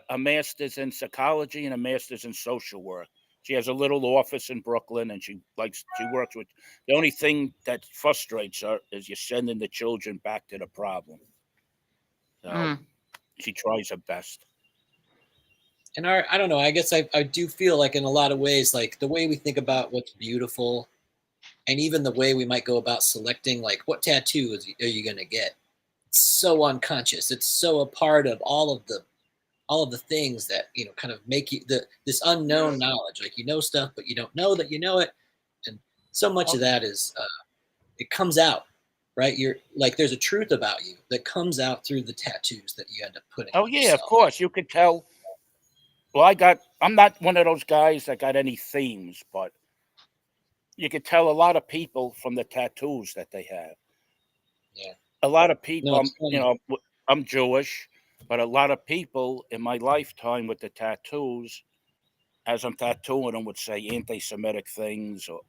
a master's in psychology and a master's in social work. She has a little office in Brooklyn, and she works with. The only thing that frustrates her is you're sending the children back to the problem. So she tries her best. And I don't know, I guess I do feel like in a lot of ways, like the way we think about what's beautiful, and even the way we might go about selecting, like what tattoo are you going to get? It's so unconscious. It's so a part of all of the things that, kind of make you this unknown knowledge, like stuff, but you don't know that you know it. And so much of that is, it comes out, right? You're like, there's a truth about you that comes out through the tattoos that you end up putting. Oh yeah, of course. You could tell. Well, I'm not one of those guys that got any themes, but you could tell a lot of people from the tattoos that they have. Yeah. A lot of people, I'm Jewish, but a lot of people in my lifetime with the tattoos, as I'm tattooing them, would say anti-Semitic things or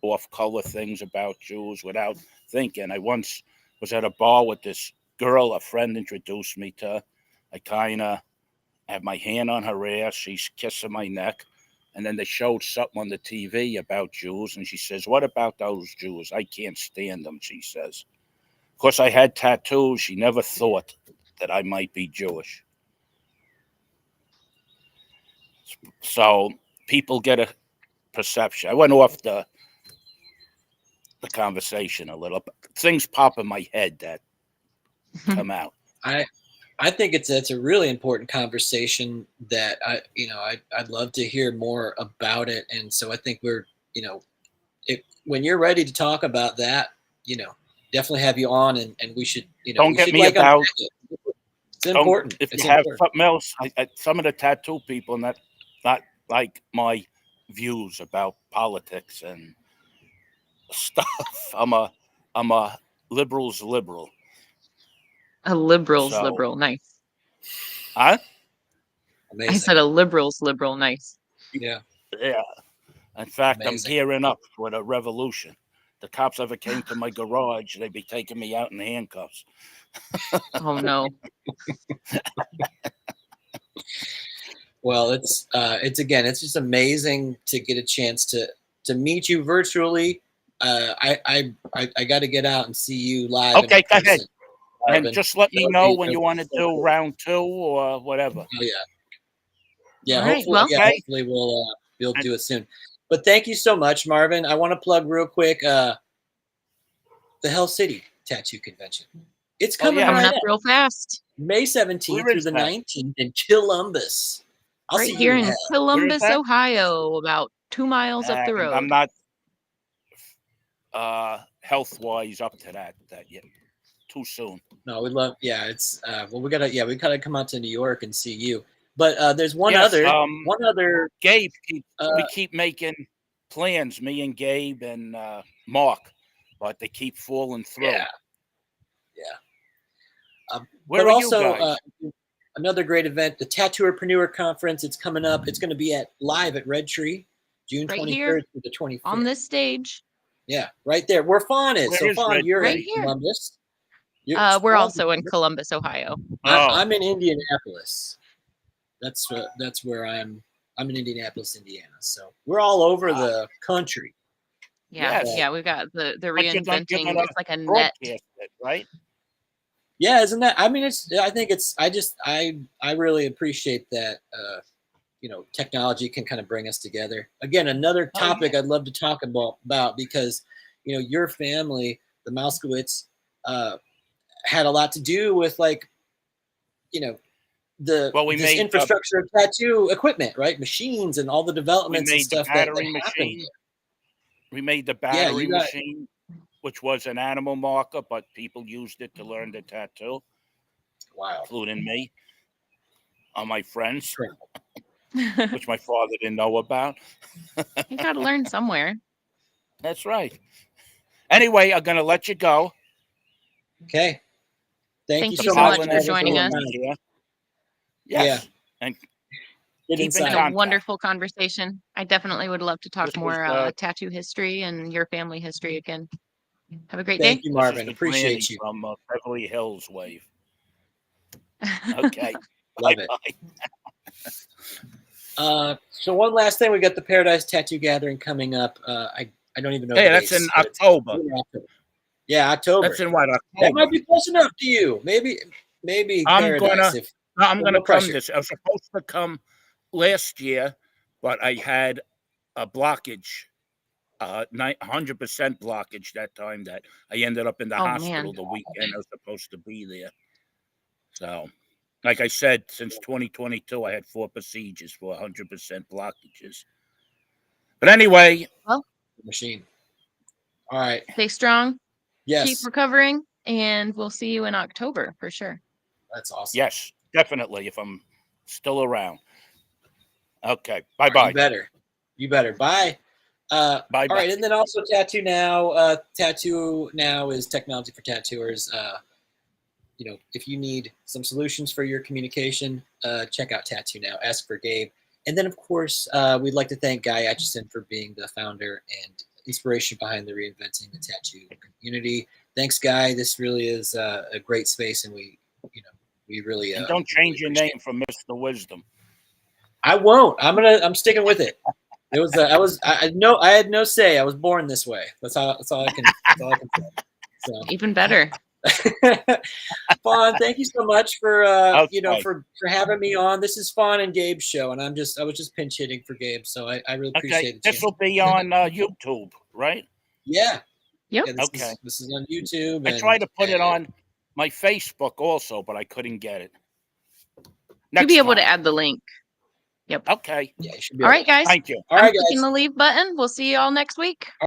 off-color things about Jews without thinking. I once was at a bar with this girl a friend introduced me to. I kind of had my hand on her ass. She's kissing my neck. And then they showed something on the TV about Jews. And she says, "What about those Jews? I can't stand them," she says. Of course, I had tattoos. She never thought that I might be Jewish. So people get a perception. I went off the conversation a little, but things pop in my head that come out. I think it's a really important conversation that I'd love to hear more about it. And so I think we're, when you're ready to talk about that, definitely have you on, and we should, don't get me about. It's important. If you have something else, some of the tattoo people not like my views about politics and stuff. I'm a liberal's liberal. A liberal's liberal. Nice. Huh? Amazing. I said a liberal's liberal. Nice. Yeah. Yeah. In fact, I'm Amazing. gearing up for the revolution. The cops ever came to my garage, they'd be taking me out in handcuffs. Oh no. Well, it's again, it's just amazing to get a chance to meet you virtually. I got to get out and see you live. Okay, in go ahead. person, And Marvin. just let me That know would when be you want to so do cool. round 2 or whatever. Oh, yeah. Yeah, All right, hopefully, well, yeah, Okay. hopefully we'll do it soon. But thank you so much, Marvin. I want to plug real quick the Hell City Tattoo Convention. It's Oh, coming yeah. coming right up up, real fast. May 17th Where through is the that? 19th in Columbus. I'll Right see here you in in hell. Where is Columbus, that? Ohio, about 2 miles up the road. I'm not health-wise up to that yet. Too soon. No, we love. Yeah, it's well, we gotta come out to New York and see you. But there's one Yes, other. Gabe, we Uh, keep making plans, me and Gabe and Mark, but they keep falling through. yeah, yeah. Where But are you also guys? another great event, the Tattooerpreneur Conference. It's coming up. It's going to be live at Red Tree, June Right 23rd here through the 25th. on this stage. Yeah, right there. Where Fawn is. Where So is Fawn, Red you're Right in here. Columbus. We're Fawn's also in Columbus, Ohio. I'm in Indianapolis. That's where I'm. I'm in Indianapolis, Indiana. So we're all over the country. Yeah, Yes. yeah, we've got the But you're reinventing. gonna It's like a net. broadcast it, right? Yeah, isn't that? I mean, I think it's. I really appreciate that. Technology can kind of bring us together. Again, another Oh, topic yeah. I'd love to talk about because, your family, the Moskowitz, had a lot to do with We this made infrastructure of tattoo equipment, right? Machines and all the we developments and made the stuff that battery happened. machine. We made the Yeah, battery you got. machine, which was an animal marker, but people used it to learn to tattoo, Wow. including me, all my friends, You which my father didn't know about. got to learn somewhere. That's right. Anyway, I'm gonna let you go. Okay. Thank you Thank you so so much, much for Marvin, joining your us. time. Yes. Yeah. And Get keep in It's been inside. a contact. wonderful conversation. I definitely would love to talk This more was tattoo history and your family history again. Have a great Thank day. you, this is Marvin. the Appreciate granny you. from Beverly Hills Wave. Okay. Love it. Bye-bye. So one last thing, we got the Paradise Tattoo Gathering coming up. I don't even know. Hey, the that's dates, in but it's October. in October. Yeah, October. That's in what, That might October? be close enough to you. Maybe I'm Paradise. gonna No come pressure. this. I was supposed to come last year, but I had a blockage, 100% blockage that time. That I ended up in the Oh, hospital man. the weekend I was supposed to be there. So, like I said, since 2022, I had 4 procedures for 100% blockages. But anyway, Well, Machine. All right. stay strong. Keep Yes, recovering, and we'll see you in October for sure. that's awesome. yes, definitely, if I'm still around. Okay, All right, bye-bye. you better. Bye. All Bye-bye. right, and then also Tattoo Now. Tattoo Now is technology for tattooers. If you need some solutions for your communication, check out Tattoo Now. Ask for Gabe. And then, of course, we'd like to thank Guy Atchison for being the founder and inspiration behind the Reinventing the Tattoo community. Thanks, Guy. This really is a great space, and we really And don't change really your name from Mr. Wisdom. I won't. I'm sticking with it. It was I had no say. I was born this way. That's all I can say. So. Even better. Fawn, thank you so much for Okay. for having me on. This is Fawn and Gabe's show, and I was just pinch hitting for Gabe, so I really appreciate it. This will be on YouTube, right? Yep. Yeah, Okay. This is on YouTube. I tried to put it on my Facebook also, but I couldn't get it. You'll be able to add the link. Yep. Okay. Yeah, you should be All able right, guys. Thank you. All I'm right, clicking guys. the leave button. We'll see you all next week.